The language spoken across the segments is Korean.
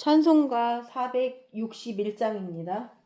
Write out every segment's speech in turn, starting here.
찬송가 461장입니다.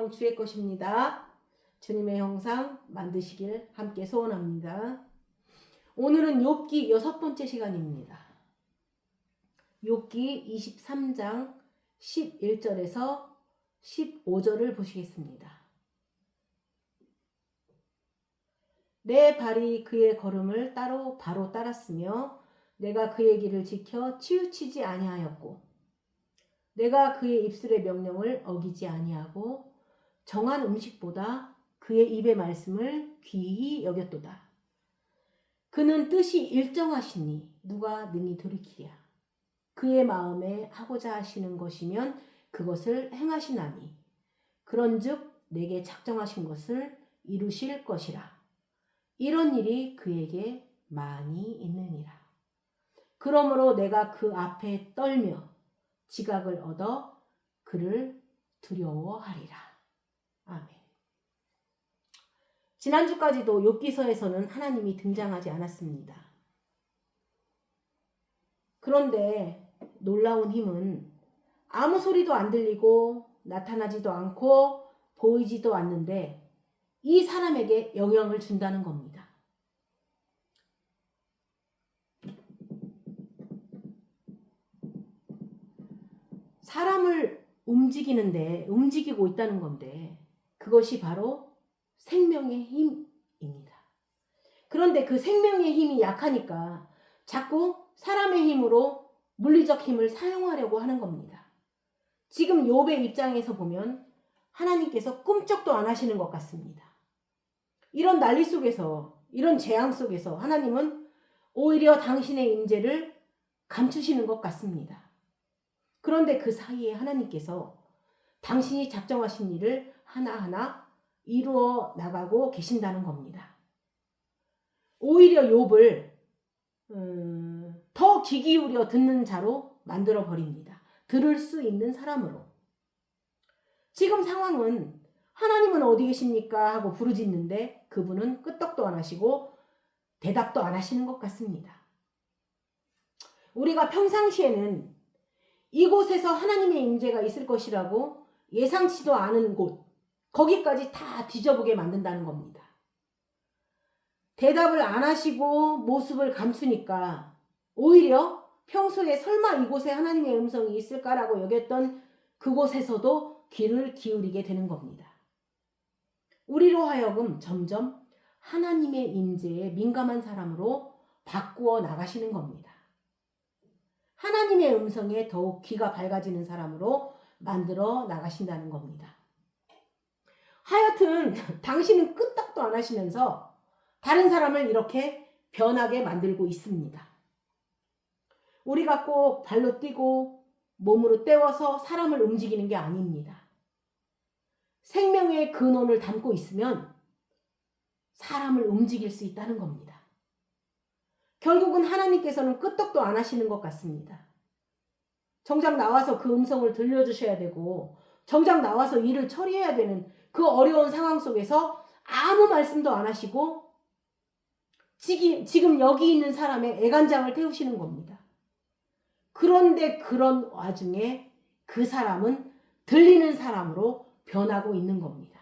생명 주의 것입니다. 주님의 형상 만드시길 함께 소원합니다. 오늘은 욥기 6번째 시간입니다. 욥기 23장 11절에서 15절을 보시겠습니다. 내 발이 그의 걸음을 바로 따랐으며 내가 그의 길을 지켜 치우치지 아니하였고 내가 그의 입술의 명령을 어기지 아니하고 정한 음식보다 그의 입의 말씀을 귀히 여겼도다. 그는 뜻이 일정하시니 누가 능히 돌이키랴. 그의 마음에 하고자 하시는 것이면 그것을 행하시나니 그런즉 내게 작정하신 것을 이루실 것이라. 이런 일이 그에게 많이 있느니라. 그러므로 내가 그 앞에 떨며 지각을 얻어 그를 두려워하리라. 아멘. 지난주까지도 욥기서에서는 하나님이 등장하지 않았습니다. 그런데 놀라운 힘은 아무 소리도 안 들리고 나타나지도 않고 보이지도 않는데 이 사람에게 영향을 준다는 겁니다. 사람을 움직이고 있다는 건데 그것이 바로 생명의 힘입니다. 그런데 그 생명의 힘이 약하니까 자꾸 사람의 힘으로 물리적 힘을 사용하려고 하는 겁니다. 지금 욥의 입장에서 보면 하나님께서 꿈쩍도 안 하시는 것 같습니다. 이런 난리 속에서, 이런 재앙 속에서 하나님은 오히려 당신의 임재를 감추시는 것 같습니다. 그런데 그 사이에 하나님께서 당신이 작정하신 일을 하나하나 이루어 나가고 계신다는 겁니다. 오히려 욥을 더 귀 기울여 듣는 자로 만들어 버립니다. 들을 수 있는 사람으로. 지금 상황은 하나님은 어디 계십니까? 하고 부르짖는데 그분은 끄떡도 안 하시고 대답도 안 하시는 것 같습니다. 우리가 평상시에는 이곳에서 하나님의 임재가 있을 것이라고 예상치도 않은 곳, 거기까지 다 뒤져보게 만든다는 겁니다. 대답을 안 하시고 모습을 감추니까 오히려 평소에 설마 이곳에 하나님의 음성이 있을까라고 여겼던 그곳에서도 귀를 기울이게 되는 겁니다. 우리로 하여금 점점 하나님의 임재에 민감한 사람으로 바꾸어 나가시는 겁니다. 하나님의 음성에 더욱 귀가 밝아지는 사람으로 만들어 나가신다는 겁니다. 하여튼 당신은 끄떡도 안 하시면서 다른 사람을 이렇게 변하게 만들고 있습니다. 우리가 꼭 발로 뛰고 몸으로 때워서 사람을 움직이는 게 아닙니다. 생명의 근원을 담고 있으면 사람을 움직일 수 있다는 겁니다. 결국은 하나님께서는 끄떡도 안 하시는 것 같습니다. 정작 나와서 그 음성을 들려주셔야 되고 정작 나와서 일을 처리해야 되는 그 어려운 상황 속에서 아무 말씀도 안 하시고 지금 여기 있는 사람의 애간장을 태우시는 겁니다. 그런데 그런 와중에 그 사람은 들리는 사람으로 변하고 있는 겁니다.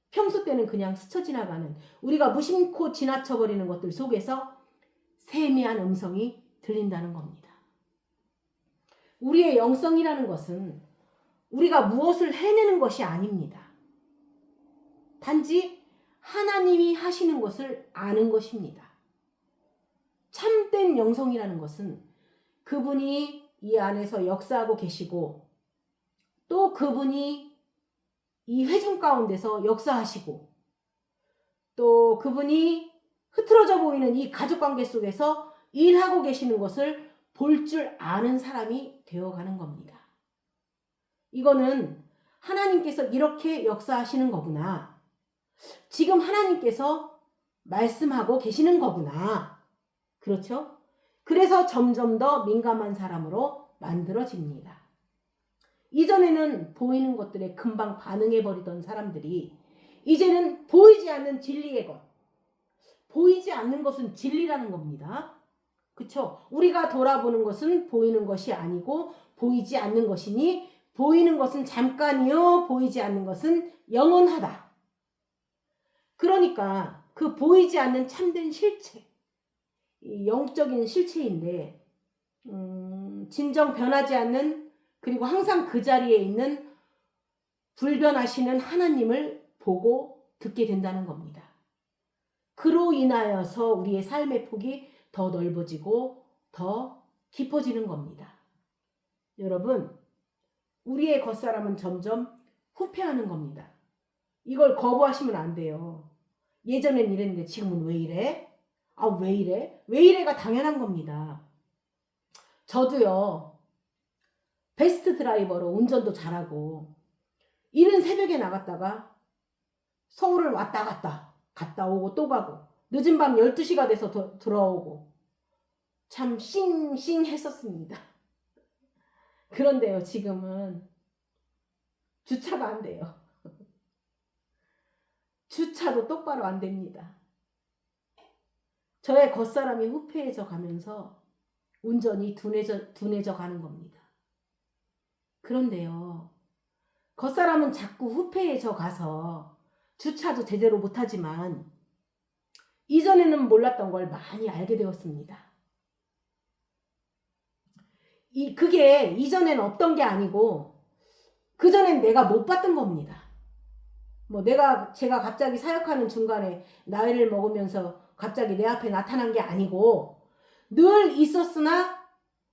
평소 때는 그냥 스쳐 지나가는 우리가 무심코 지나쳐버리는 것들 속에서 세미한 음성이 들린다는 겁니다. 우리의 영성이라는 것은 우리가 무엇을 해내는 것이 아닙니다. 단지 하나님이 하시는 것을 아는 것입니다. 참된 영성이라는 것은 그분이 이 안에서 역사하고 계시고 또 그분이 이 회중 가운데서 역사하시고 또 그분이 흐트러져 보이는 이 가족관계 속에서 일하고 계시는 것을 볼 줄 아는 사람이 되어가는 겁니다. 이거는 하나님께서 이렇게 역사하시는 거구나. 지금 하나님께서 말씀하고 계시는 거구나. 그렇죠? 그래서 점점 더 민감한 사람으로 만들어집니다. 이전에는 보이는 것들에 금방 반응해버리던 사람들이 이제는 보이지 않는 진리의 것. 보이지 않는 것은 진리라는 겁니다. 그렇죠? 우리가 돌아보는 것은 보이는 것이 아니고 보이지 않는 것이니 보이는 것은 잠깐이요 보이지 않는 것은 영원하다. 그러니까 그 보이지 않는 참된 실체, 이 영적인 실체인데 진정 변하지 않는, 그리고 항상 그 자리에 있는 불변하시는 하나님을 보고 듣게 된다는 겁니다. 그로 인하여서 우리의 삶의 폭이 더 넓어지고 더 깊어지는 겁니다. 여러분, 우리의 겉사람은 점점 후퇴하는 겁니다. 이걸 거부하시면 안 돼요. 예전엔 이랬는데 지금은 왜 이래? 아, 왜 이래? 왜 이래가 당연한 겁니다. 저도요, 베스트 드라이버로 운전도 잘하고 이른 새벽에 나갔다가 서울을 왔다 갔다 오고 또 가고 늦은 밤 12시가 돼서 들어오고 참 싱싱했었습니다. 그런데요, 지금은 주차가 안 돼요. 주차도 똑바로 안 됩니다. 저의 겉사람이 후패해져 가면서 운전이 둔해져 가는 겁니다. 그런데요, 겉사람은 자꾸 후패해져 가서 주차도 제대로 못하지만 이전에는 몰랐던 걸 많이 알게 되었습니다. 그게 이전에는 없던 게 아니고 그전엔 내가 못 봤던 겁니다. 제가 갑자기 사역하는 중간에 나이를 먹으면서 갑자기 내 앞에 나타난 게 아니고 늘 있었으나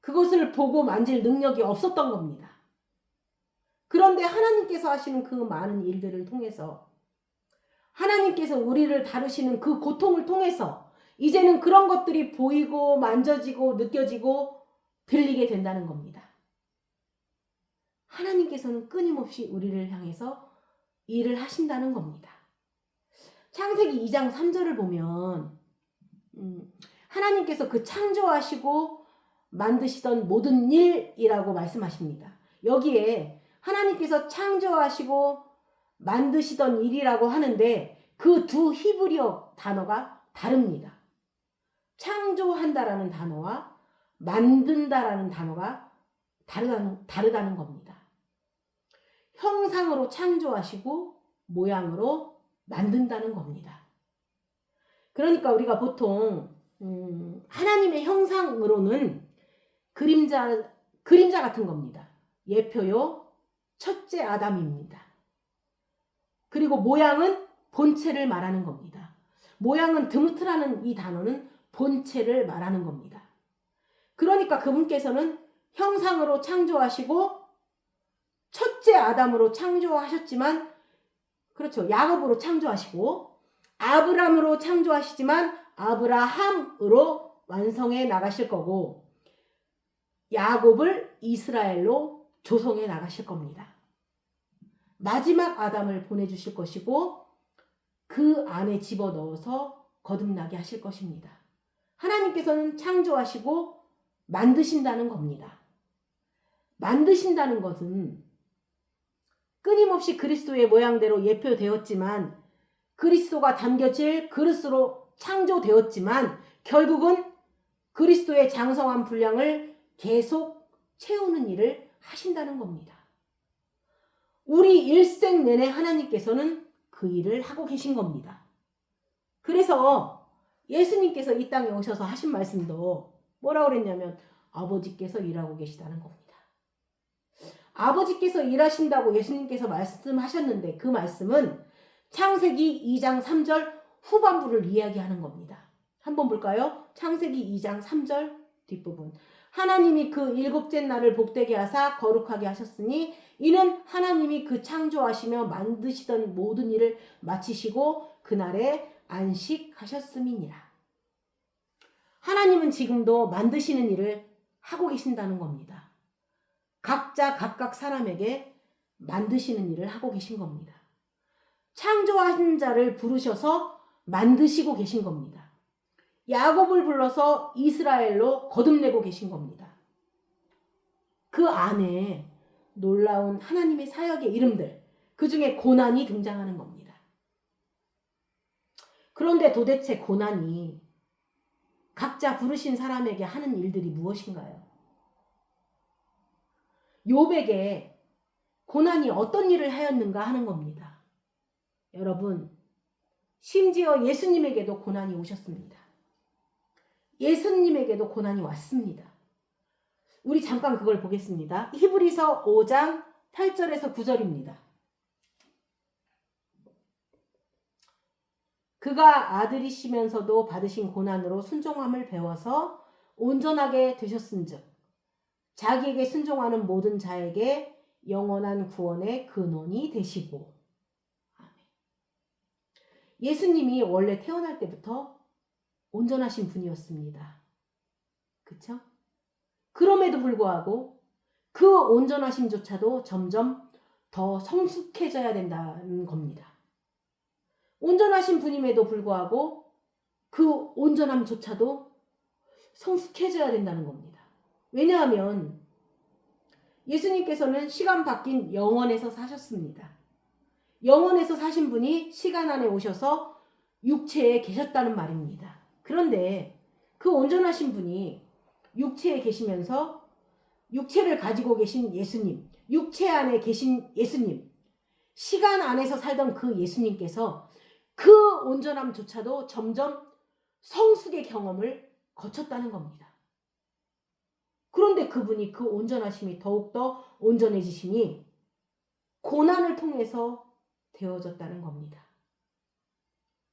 그것을 보고 만질 능력이 없었던 겁니다. 그런데 하나님께서 하시는 그 많은 일들을 통해서, 하나님께서 우리를 다루시는 그 고통을 통해서 이제는 그런 것들이 보이고 만져지고 느껴지고 들리게 된다는 겁니다. 하나님께서는 끊임없이 우리를 향해서 일을 하신다는 겁니다. 창세기 2장 3절을 보면 하나님께서 그 창조하시고 만드시던 모든 일이라고 말씀하십니다. 여기에 하나님께서 창조하시고 만드시던 일이라고 하는데 그 두 히브리어 단어가 다릅니다. 창조한다라는 단어와 만든다라는 단어가 다르다는 겁니다. 형상으로 창조하시고 모양으로 만든다는 겁니다. 그러니까 우리가 보통 하나님의 형상으로는 그림자 같은 겁니다. 예표요 첫째 아담입니다. 그리고 모양은 본체를 말하는 겁니다. 모양은 드무트라는 이 단어는 본체를 말하는 겁니다. 그러니까 그분께서는 형상으로 창조하시고 첫째 아담으로 창조하셨지만, 그렇죠, 야곱으로 창조하시고 아브람으로 창조하시지만 아브라함으로 완성해 나가실 거고 야곱을 이스라엘로 조성해 나가실 겁니다. 마지막 아담을 보내주실 것이고 그 안에 집어넣어서 거듭나게 하실 것입니다. 하나님께서는 창조하시고 만드신다는 겁니다. 만드신다는 것은 끊임없이 그리스도의 모양대로 예표되었지만 그리스도가 담겨질 그릇으로 창조되었지만 결국은 그리스도의 장성한 분량을 계속 채우는 일을 하신다는 겁니다. 우리 일생 내내 하나님께서는 그 일을 하고 계신 겁니다. 그래서 예수님께서 이 땅에 오셔서 하신 말씀도 뭐라고 그랬냐면 아버지께서 일하고 계시다는 겁니다. 아버지께서 일하신다고 예수님께서 말씀하셨는데 그 말씀은 창세기 2장 3절 후반부를 이야기하는 겁니다. 한번 볼까요? 창세기 2장 3절 뒷부분. 하나님이 그 일곱째 날을 복되게 하사 거룩하게 하셨으니 이는 하나님이 그 창조하시며 만드시던 모든 일을 마치시고 그날에 안식하셨음이니라. 하나님은 지금도 만드시는 일을 하고 계신다는 겁니다. 각자 각각 사람에게 만드시는 일을 하고 계신 겁니다. 창조하신 자를 부르셔서 만드시고 계신 겁니다. 야곱을 불러서 이스라엘로 거듭내고 계신 겁니다. 그 안에 놀라운 하나님의 사역의 이름들, 그 중에 고난이 등장하는 겁니다. 그런데 도대체 고난이 각자 부르신 사람에게 하는 일들이 무엇인가요? 욥에게 고난이 어떤 일을 하였는가 하는 겁니다. 여러분, 심지어 예수님에게도 고난이 오셨습니다. 예수님에게도 고난이 왔습니다. 우리 잠깐 그걸 보겠습니다. 히브리서 5장 8절에서 9절입니다. 그가 아들이시면서도 받으신 고난으로 순종함을 배워서 온전하게 되셨은즉 자기에게 순종하는 모든 자에게 영원한 구원의 근원이 되시고. 아멘. 예수님이 원래 태어날 때부터 온전하신 분이었습니다. 그쵸? 그럼에도 불구하고 그 온전하심조차도 점점 더 성숙해져야 된다는 겁니다. 온전하신 분임에도 불구하고 그 온전함조차도 성숙해져야 된다는 겁니다. 왜냐하면 예수님께서는 시간 바뀐 영원에서 사셨습니다. 영원에서 사신 분이 시간 안에 오셔서 육체에 계셨다는 말입니다. 그런데 그 온전하신 분이 육체에 계시면서 육체를 가지고 계신 예수님, 육체 안에 계신 예수님, 시간 안에서 살던 그 예수님께서 그 온전함조차도 점점 성숙의 경험을 거쳤다는 겁니다. 그런데 그분이 그 온전하심이 더욱더 온전해지심이 고난을 통해서 되어졌다는 겁니다.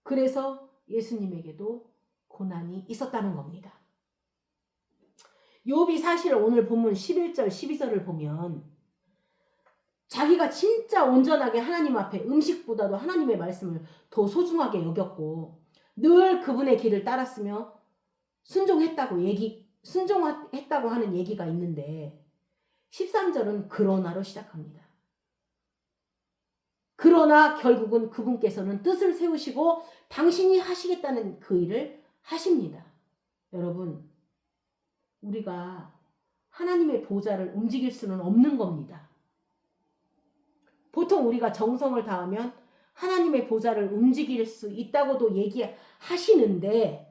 그래서 예수님에게도 고난이 있었다는 겁니다. 욥이 사실 오늘 본문 11절, 12절을 보면 자기가 진짜 온전하게 하나님 앞에 음식보다도 하나님의 말씀을 더 소중하게 여겼고 늘 그분의 길을 따랐으며 순종했다고 하는 얘기가 있는데 13절은 그러나로 시작합니다. 그러나 결국은 그분께서는 뜻을 세우시고 당신이 하시겠다는 그 일을 하십니다. 여러분, 우리가 하나님의 보좌를 움직일 수는 없는 겁니다. 보통 우리가 정성을 다하면 하나님의 보좌를 움직일 수 있다고도 얘기하시는데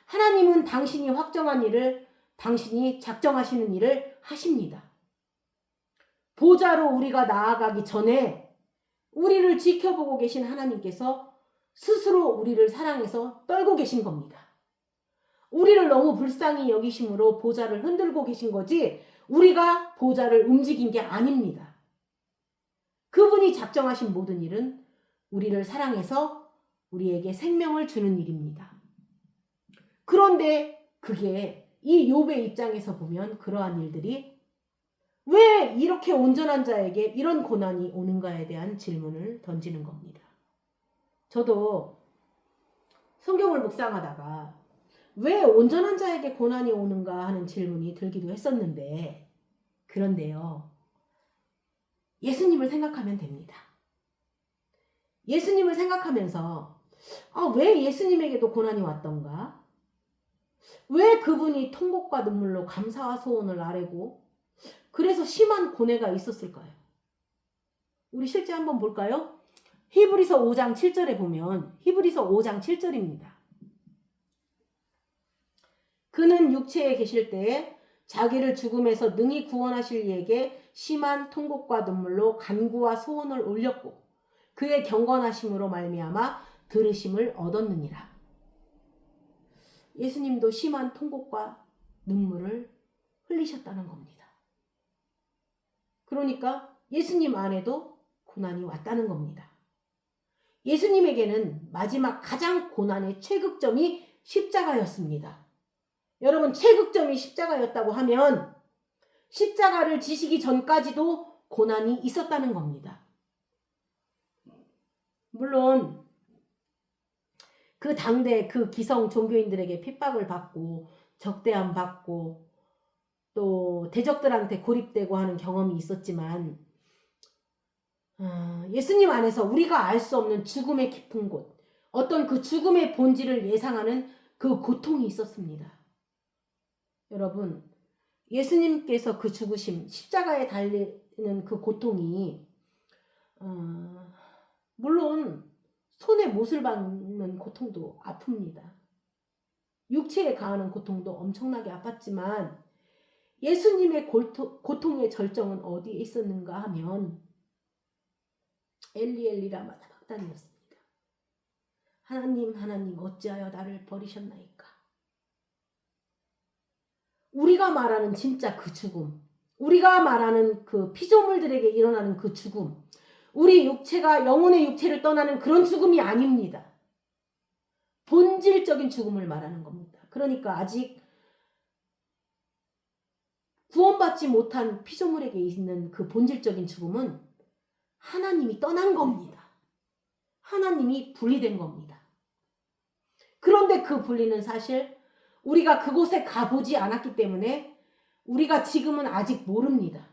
하나님은 당신이 확정한 일을, 당신이 작정하시는 일을 하십니다. 보좌로 우리가 나아가기 전에 우리를 지켜보고 계신 하나님께서 스스로 우리를 사랑해서 떨고 계신 겁니다. 우리를 너무 불쌍히 여기심으로 보좌를 흔들고 계신 거지 우리가 보좌를 움직인 게 아닙니다. 그분이 작정하신 모든 일은 우리를 사랑해서 우리에게 생명을 주는 일입니다. 그런데 그게 이 욥의 입장에서 보면 그러한 일들이 왜 이렇게 온전한 자에게 이런 고난이 오는가에 대한 질문을 던지는 겁니다. 저도 성경을 묵상하다가 왜 온전한 자에게 고난이 오는가 하는 질문이 들기도 했었는데 그런데요. 예수님을 생각하면 됩니다. 예수님을 생각하면서 왜 예수님에게도 고난이 왔던가? 왜 그분이 통곡과 눈물로 감사와 소원을 아뢰고 그래서 심한 고뇌가 있었을까요? 우리 실제 한번 볼까요? 히브리서 5장 7절에 보면 히브리서 5장 7절입니다. 그는 육체에 계실 때에 자기를 죽음에서 능히 구원하실 이에게 심한 통곡과 눈물로 간구와 소원을 올렸고 그의 경건하심으로 말미암아 들으심을 얻었느니라. 예수님도 심한 통곡과 눈물을 흘리셨다는 겁니다. 그러니까 예수님 안에도 고난이 왔다는 겁니다. 예수님에게는 마지막 가장 고난의 최극점이 십자가였습니다. 여러분, 최극점이 십자가였다고 하면 십자가를 지시기 전까지도 고난이 있었다는 겁니다. 물론 그 당대 그 기성 종교인들에게 핍박을 받고 적대함 받고 또 대적들한테 고립되고 하는 경험이 있었지만 예수님 안에서 우리가 알 수 없는 죽음의 깊은 곳, 어떤 그 죽음의 본질을 예상하는 그 고통이 있었습니다. 여러분, 예수님께서 그 죽으심, 십자가에 달리는 그 고통이 물론 손에 못을 박는 고통도 아픕니다. 육체에 가하는 고통도 엄청나게 아팠지만 예수님의 고통의 절정은 어디에 있었는가 하면 엘리 엘리 라마 사박단이었습니다. 하나님 하나님 어찌하여 나를 버리셨나이까. 우리가 말하는 진짜 그 죽음, 우리가 말하는 그 피조물들에게 일어나는 그 죽음, 우리 육체가 영혼의 육체를 떠나는 그런 죽음이 아닙니다. 본질적인 죽음을 말하는 겁니다. 그러니까 아직 구원받지 못한 피조물에게 있는 그 본질적인 죽음은 하나님이 떠난 겁니다. 하나님이 분리된 겁니다. 그런데 그 분리는 사실 우리가 그곳에 가보지 않았기 때문에 우리가 지금은 아직 모릅니다.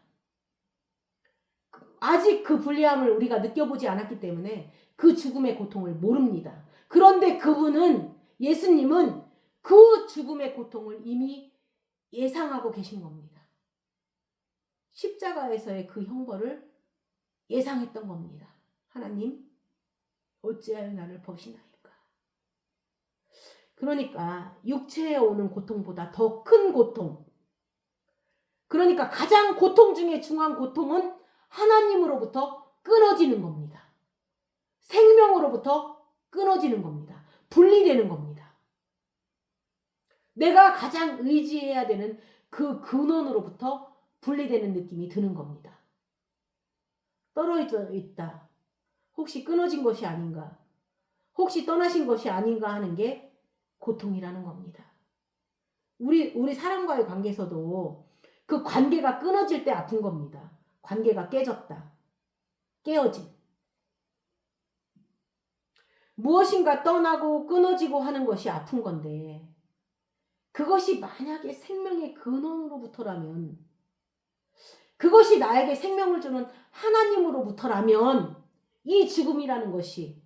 아직 그 불리함을 우리가 느껴보지 않았기 때문에 그 죽음의 고통을 모릅니다. 그런데 그분은, 예수님은 그 죽음의 고통을 이미 예상하고 계신 겁니다. 십자가에서의 그 형벌을 예상했던 겁니다. 하나님, 어찌하여 나를 버리시나이까. 그러니까 육체에 오는 고통보다 더 큰 고통, 그러니까 가장 고통 중에 중요한 고통은 하나님으로부터 끊어지는 겁니다. 생명으로부터 끊어지는 겁니다. 분리되는 겁니다. 내가 가장 의지해야 되는 그 근원으로부터 분리되는 느낌이 드는 겁니다. 떨어져 있다. 혹시 끊어진 것이 아닌가? 혹시 떠나신 것이 아닌가 하는 게 고통이라는 겁니다. 우리 사람과의 관계에서도 그 관계가 끊어질 때 아픈 겁니다. 관계가 깨졌다. 깨어짐. 무엇인가 떠나고 끊어지고 하는 것이 아픈 건데 그것이 만약에 생명의 근원으로부터라면, 그것이 나에게 생명을 주는 하나님으로부터라면 이 죽음이라는 것이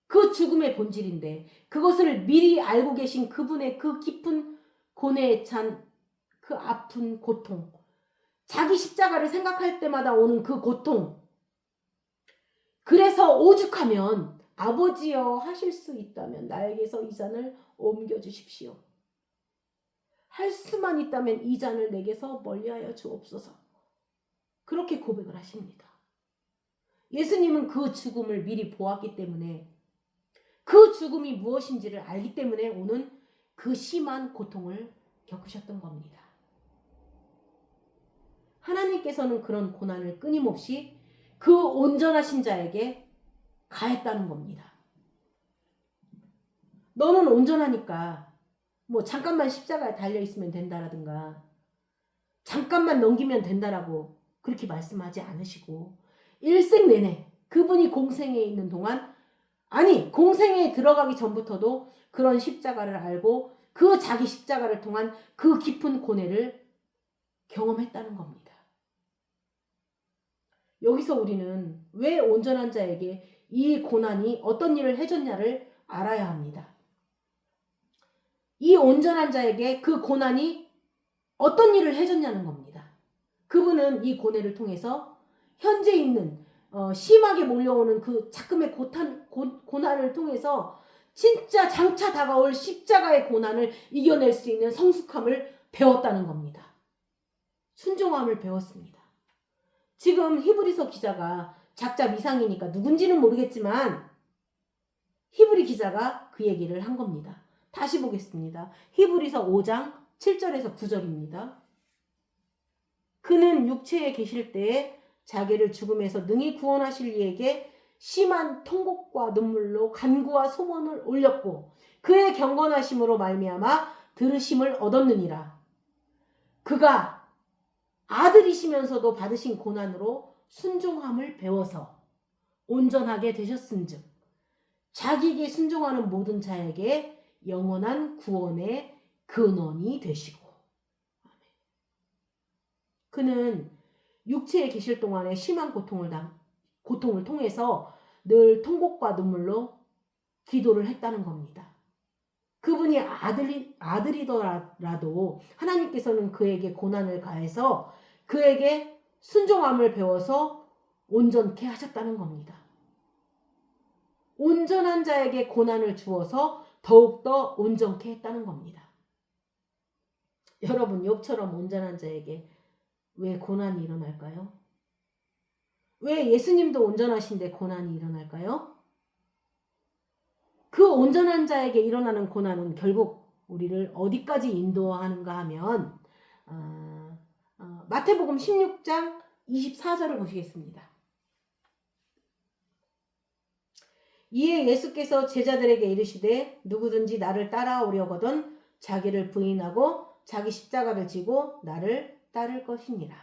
그 죽음의 본질인데 그것을 미리 알고 계신 그분의 그 깊은 고뇌에 찬 그 아픈 고통, 자기 십자가를 생각할 때마다 오는 그 고통, 그래서 오죽하면 아버지여 하실 수 있다면 나에게서 이 잔을 옮겨주십시오. 할 수만 있다면 이 잔을 내게서 멀리하여 주옵소서. 그렇게 고백을 하십니다. 예수님은 그 죽음을 미리 보았기 때문에, 그 죽음이 무엇인지를 알기 때문에 오는 그 심한 고통을 겪으셨던 겁니다. 하나님께서는 그런 고난을 끊임없이 그 온전하신 자에게 가했다는 겁니다. 너는 온전하니까 뭐 잠깐만 십자가에 달려있으면 된다라든가 잠깐만 넘기면 된다라고 그렇게 말씀하지 않으시고 일생 내내 그분이 공생에 있는 동안, 아니 공생에 들어가기 전부터도 그런 십자가를 알고 그 자기 십자가를 통한 그 깊은 고뇌를 경험했다는 겁니다. 여기서 우리는 왜 온전한 자에게 이 고난이 어떤 일을 해줬냐를 알아야 합니다. 이 온전한 자에게 그 고난이 어떤 일을 해줬냐는 겁니다. 그분은 이 고뇌를 통해서 현재 있는 심하게 몰려오는 그 작금의 고난을 통해서 진짜 장차 다가올 십자가의 고난을 이겨낼 수 있는 성숙함을 배웠다는 겁니다. 순종함을 배웠습니다. 지금 히브리서 기자가 작자 미상이니까 누군지는 모르겠지만 히브리 기자가 그 얘기를 한 겁니다. 다시 보겠습니다. 히브리서 5장 7절에서 9절입니다. 그는 육체에 계실 때에 자기를 죽음에서 능히 구원하실 이에게 심한 통곡과 눈물로 간구와 소원을 올렸고 그의 경건하심으로 말미암아 들으심을 얻었느니라. 그가 아들이시면서도 받으신 고난으로 순종함을 배워서 온전하게 되셨은즉 자기에게 순종하는 모든 자에게 영원한 구원의 근원이 되시고. 그는 육체에 계실 동안에 심한 고통을 통해서 늘 통곡과 눈물로 기도를 했다는 겁니다. 그분이 아들이더라도 하나님께서는 그에게 고난을 가해서 그에게 순종함을 배워서 온전케 하셨다는 겁니다. 온전한 자에게 고난을 주어서 더욱더 온전케 했다는 겁니다. 여러분, 욥처럼 온전한 자에게 왜 고난이 일어날까요? 왜 예수님도 온전하신데 고난이 일어날까요? 그 온전한 자에게 일어나는 고난은 결국 우리를 어디까지 인도하는가 하면 마태복음 16장 24절을 보시겠습니다. 이에 예수께서 제자들에게 이르시되 누구든지 나를 따라오려거든 자기를 부인하고 자기 십자가를 지고 나를 따를 것이니라.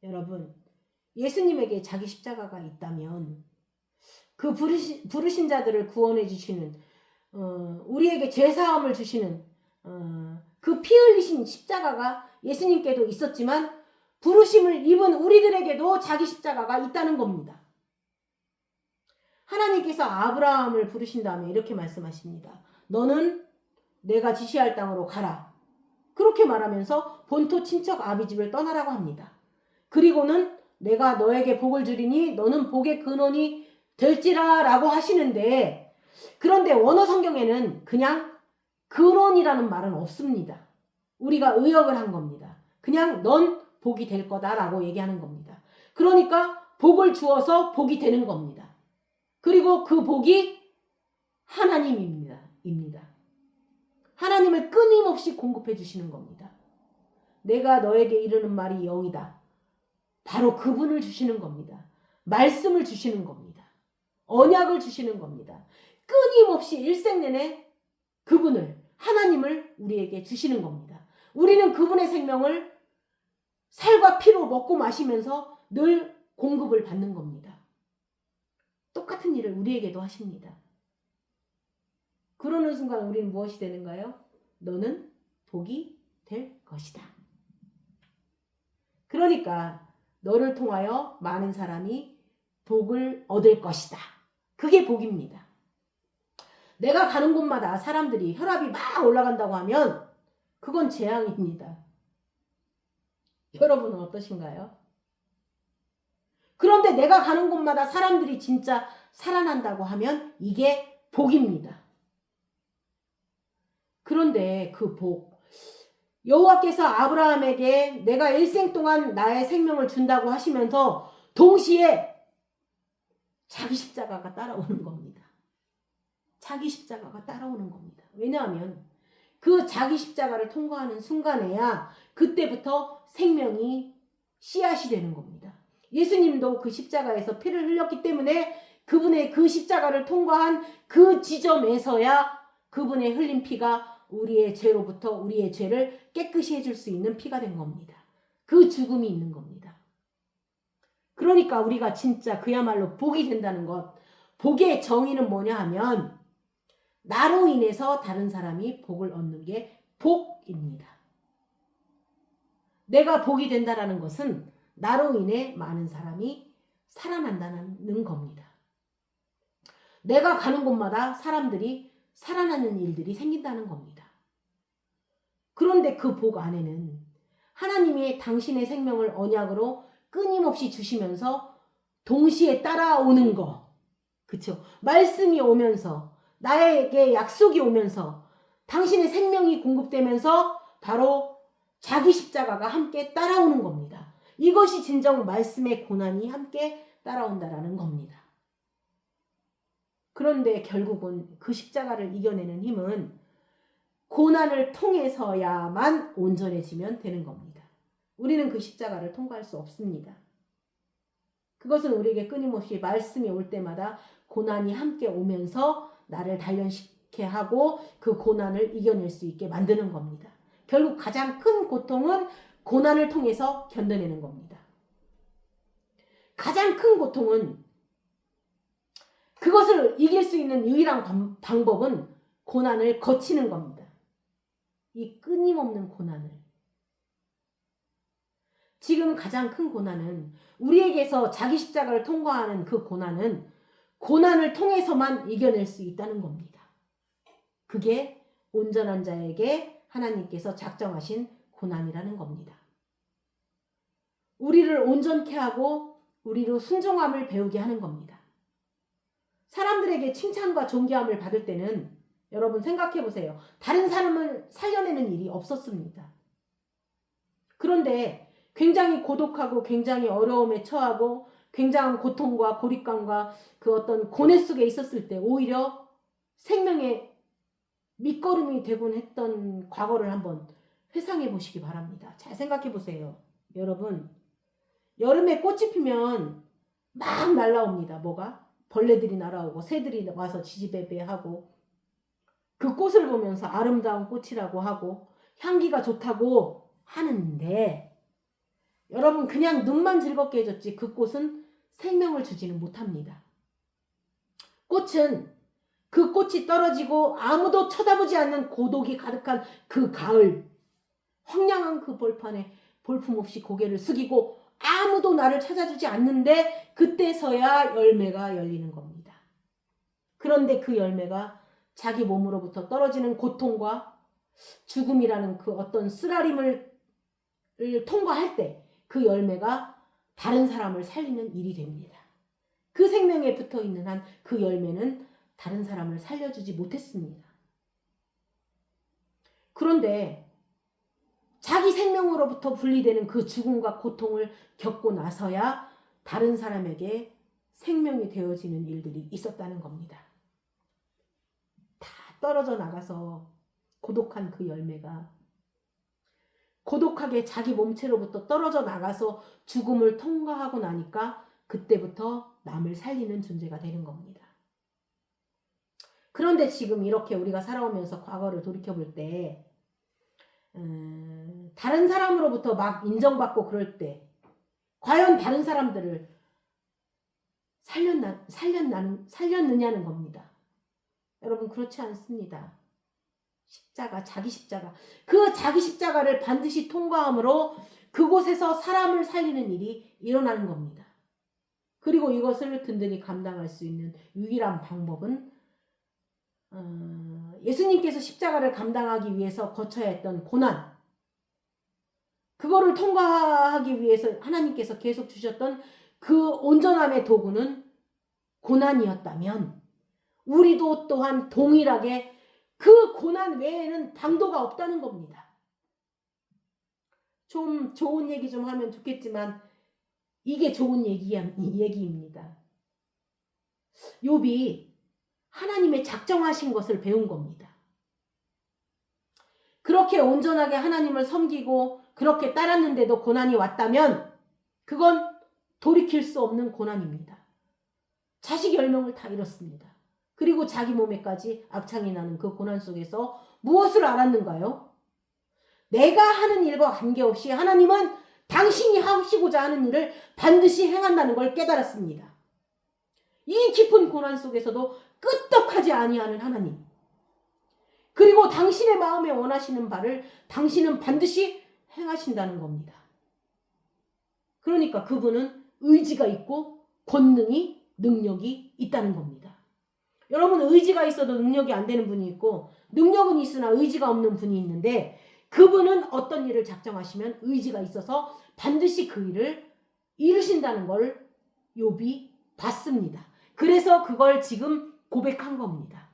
여러분, 예수님에게 자기 십자가가 있다면 그 부르신 자들을 구원해 주시는 우리에게 죄사함을 주시는 그 피 흘리신 십자가가 예수님께도 있었지만 부르심을 입은 우리들에게도 자기 십자가가 있다는 겁니다. 하나님께서 아브라함을 부르신 다음에 이렇게 말씀하십니다. 너는 내가 지시할 땅으로 가라. 그렇게 말하면서 본토 친척 아비집을 떠나라고 합니다. 그리고는 내가 너에게 복을 주리니 너는 복의 근원이 될지라 라고 하시는데, 그런데 원어 성경에는 그냥 근원이라는 말은 없습니다. 우리가 의역을 한 겁니다. 그냥 넌 복이 될 거다라고 얘기하는 겁니다. 그러니까 복을 주어서 복이 되는 겁니다. 그리고 그 복이 하나님입니다. 하나님을 끊임없이 공급해 주시는 겁니다. 내가 너에게 이르는 말이 영이다. 바로 그분을 주시는 겁니다. 말씀을 주시는 겁니다. 언약을 주시는 겁니다. 끊임없이 일생 내내 그분을, 하나님을 우리에게 주시는 겁니다. 우리는 그분의 생명을 살과 피로 먹고 마시면서 늘 공급을 받는 겁니다. 똑같은 일을 우리에게도 하십니다. 그러는 순간 우리는 무엇이 되는가요? 너는 복이 될 것이다. 그러니까 너를 통하여 많은 사람이 복을 얻을 것이다. 그게 복입니다. 내가 가는 곳마다 사람들이 혈압이 막 올라간다고 하면 그건 재앙입니다. 여러분은 어떠신가요? 그런데 내가 가는 곳마다 사람들이 진짜 살아난다고 하면 이게 복입니다. 그런데 그 복, 여호와께서 아브라함에게 내가 일생 동안 나의 생명을 준다고 하시면서 동시에 자기 십자가가 따라오는 겁니다. 자기 십자가가 따라오는 겁니다. 왜냐하면 그 자기 십자가를 통과하는 순간에야 그때부터 생명이 씨앗이 되는 겁니다. 예수님도 그 십자가에서 피를 흘렸기 때문에 그분의 그 십자가를 통과한 그 지점에서야 그분의 흘린 피가 우리의 죄로부터 우리의 죄를 깨끗이 해줄 수 있는 피가 된 겁니다. 그 죽음이 있는 겁니다. 그러니까 우리가 진짜 그야말로 복이 된다는 것, 복의 정의는 뭐냐 하면 나로 인해서 다른 사람이 복을 얻는 게 복입니다. 내가 복이 된다는 것은 나로 인해 많은 사람이 살아난다는 겁니다. 내가 가는 곳마다 사람들이 살아나는 일들이 생긴다는 겁니다. 그런데 그 복 안에는 하나님이 당신의 생명을 언약으로 끊임없이 주시면서 동시에 따라오는 거, 그쵸? 말씀이 오면서 나에게 약속이 오면서 당신의 생명이 공급되면서 바로 자기 십자가가 함께 따라오는 겁니다. 이것이 진정 말씀의 고난이 함께 따라온다라는 겁니다. 그런데 결국은 그 십자가를 이겨내는 힘은 고난을 통해서야만 온전해지면 되는 겁니다. 우리는 그 십자가를 통과할 수 없습니다. 그것은 우리에게 끊임없이 말씀이 올 때마다 고난이 함께 오면서 나를 단련시게 하고 그 고난을 이겨낼 수 있게 만드는 겁니다. 결국 가장 큰 고통은 고난을 통해서 견뎌내는 겁니다. 가장 큰 고통은, 그것을 이길 수 있는 유일한 방법은 고난을 거치는 겁니다. 이 끊임없는 고난을. 지금 가장 큰 고난은, 우리에게서 자기 십자가를 통과하는 그 고난은 고난을 통해서만 이겨낼 수 있다는 겁니다. 그게 온전한 자에게 하나님께서 작정하신 고난이라는 겁니다. 우리를 온전케 하고 우리로 순종함을 배우게 하는 겁니다. 사람들에게 칭찬과 존귀함을 받을 때는 여러분 생각해 보세요. 다른 사람을 살려내는 일이 없었습니다. 그런데 굉장히 고독하고 굉장히 어려움에 처하고 굉장한 고통과 고립감과 그 어떤 고뇌 속에 있었을 때 오히려 생명의 밑거름이 되곤 했던 과거를 한번 회상해 보시기 바랍니다. 잘 생각해 보세요. 여러분, 여름에 꽃이 피면 막 날라옵니다. 뭐가? 벌레들이 날아오고 새들이 와서 지지배배하고 그 꽃을 보면서 아름다운 꽃이라고 하고 향기가 좋다고 하는데 여러분 그냥 눈만 즐겁게 해줬지 그 꽃은 생명을 주지는 못합니다. 꽃은 그 꽃이 떨어지고 아무도 쳐다보지 않는 고독이 가득한 그 가을 황량한 그 벌판에 볼품없이 고개를 숙이고 아무도 나를 찾아주지 않는데 그때서야 열매가 열리는 겁니다. 그런데 그 열매가 자기 몸으로부터 떨어지는 고통과 죽음이라는 그 어떤 쓰라림을 통과할 때 그 열매가 다른 사람을 살리는 일이 됩니다. 그 생명에 붙어있는 한 그 열매는 다른 사람을 살려주지 못했습니다. 그런데 자기 생명으로부터 분리되는 그 죽음과 고통을 겪고 나서야 다른 사람에게 생명이 되어지는 일들이 있었다는 겁니다. 다 떨어져 나가서 고독한 그 열매가 고독하게 자기 몸체로부터 떨어져 나가서 죽음을 통과하고 나니까 그때부터 남을 살리는 존재가 되는 겁니다. 그런데 지금 이렇게 우리가 살아오면서 과거를 돌이켜볼 때 다른 사람으로부터 막 인정받고 그럴 때 과연 다른 사람들을 살렸느냐는 겁니다. 여러분 그렇지 않습니다. 십자가, 자기 십자가. 그 자기 십자가를 반드시 통과함으로 그곳에서 사람을 살리는 일이 일어나는 겁니다. 그리고 이것을 든든히 감당할 수 있는 유일한 방법은 예수님께서 십자가를 감당하기 위해서 거쳐야 했던 고난, 그거를 통과하기 위해서 하나님께서 계속 주셨던 그 온전함의 도구는 고난이었다면 우리도 또한 동일하게 그 고난 외에는 방도가 없다는 겁니다. 좀 좋은 얘기 좀 하면 좋겠지만 이게 좋은 얘기입니다. 욥이 하나님의 작정하신 것을 배운 겁니다. 그렇게 온전하게 하나님을 섬기고 그렇게 따랐는데도 고난이 왔다면 그건 돌이킬 수 없는 고난입니다. 자식 10명을 다 잃었습니다. 그리고 자기 몸에까지 악창이 나는 그 고난 속에서 무엇을 알았는가요? 내가 하는 일과 관계없이 하나님은 당신이 하시고자 하는 일을 반드시 행한다는 걸 깨달았습니다. 이 깊은 고난 속에서도 끄떡하지 아니하는 하나님. 그리고 당신의 마음에 원하시는 바를 당신은 반드시 행하신다는 겁니다. 그러니까 그분은 의지가 있고 권능이 능력이 있다는 겁니다. 여러분 의지가 있어도 능력이 안 되는 분이 있고 능력은 있으나 의지가 없는 분이 있는데 그분은 어떤 일을 작정하시면 의지가 있어서 반드시 그 일을 이루신다는 걸 욥이 봤습니다. 그래서 그걸 지금 고백한 겁니다.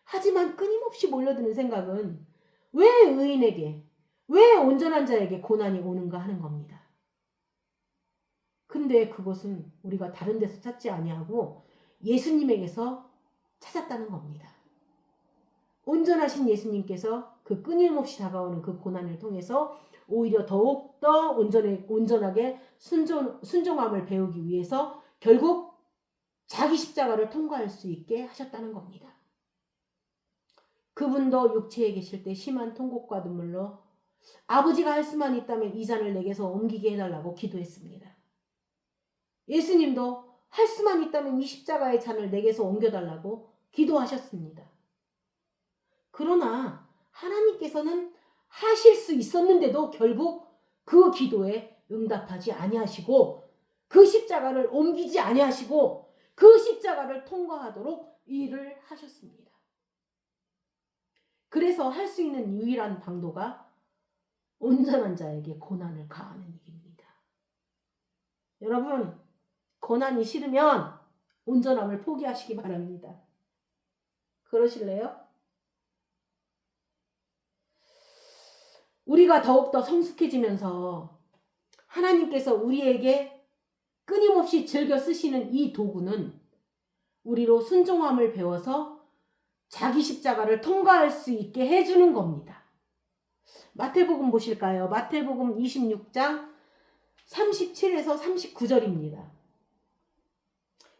하지만 끊임없이 몰려드는 생각은 왜 의인에게, 왜 온전한 자에게 고난이 오는가 하는 겁니다. 근데 그것은 우리가 다른 데서 찾지 아니하고 예수님에게서 찾았다는 겁니다. 온전하신 예수님께서 그 끊임없이 다가오는 그 고난을 통해서 오히려 더욱더 온전하게 순종함을 배우기 위해서 결국 자기 십자가를 통과할 수 있게 하셨다는 겁니다. 그분도 육체에 계실 때 심한 통곡과 눈물로 아버지가 할 수만 있다면 이 잔을 내게서 옮기게 해달라고 기도했습니다. 예수님도 할 수만 있다면 이 십자가의 잔을 내게서 옮겨달라고 기도하셨습니다. 그러나 하나님께서는 하실 수 있었는데도 결국 그 기도에 응답하지 아니하시고 그 십자가를 옮기지 아니하시고 그 십자가를 통과하도록 일을 하셨습니다. 그래서 할 수 있는 유일한 방도가 온전한 자에게 고난을 가하는 일입니다. 여러분, 고난이 싫으면 온전함을 포기하시기 바랍니다. 그러실래요? 우리가 더욱더 성숙해지면서 하나님께서 우리에게 끊임없이 즐겨 쓰시는 이 도구는 우리로 순종함을 배워서 자기 십자가를 통과할 수 있게 해주는 겁니다. 마태복음 보실까요? 마태복음 26장 37에서 39절입니다.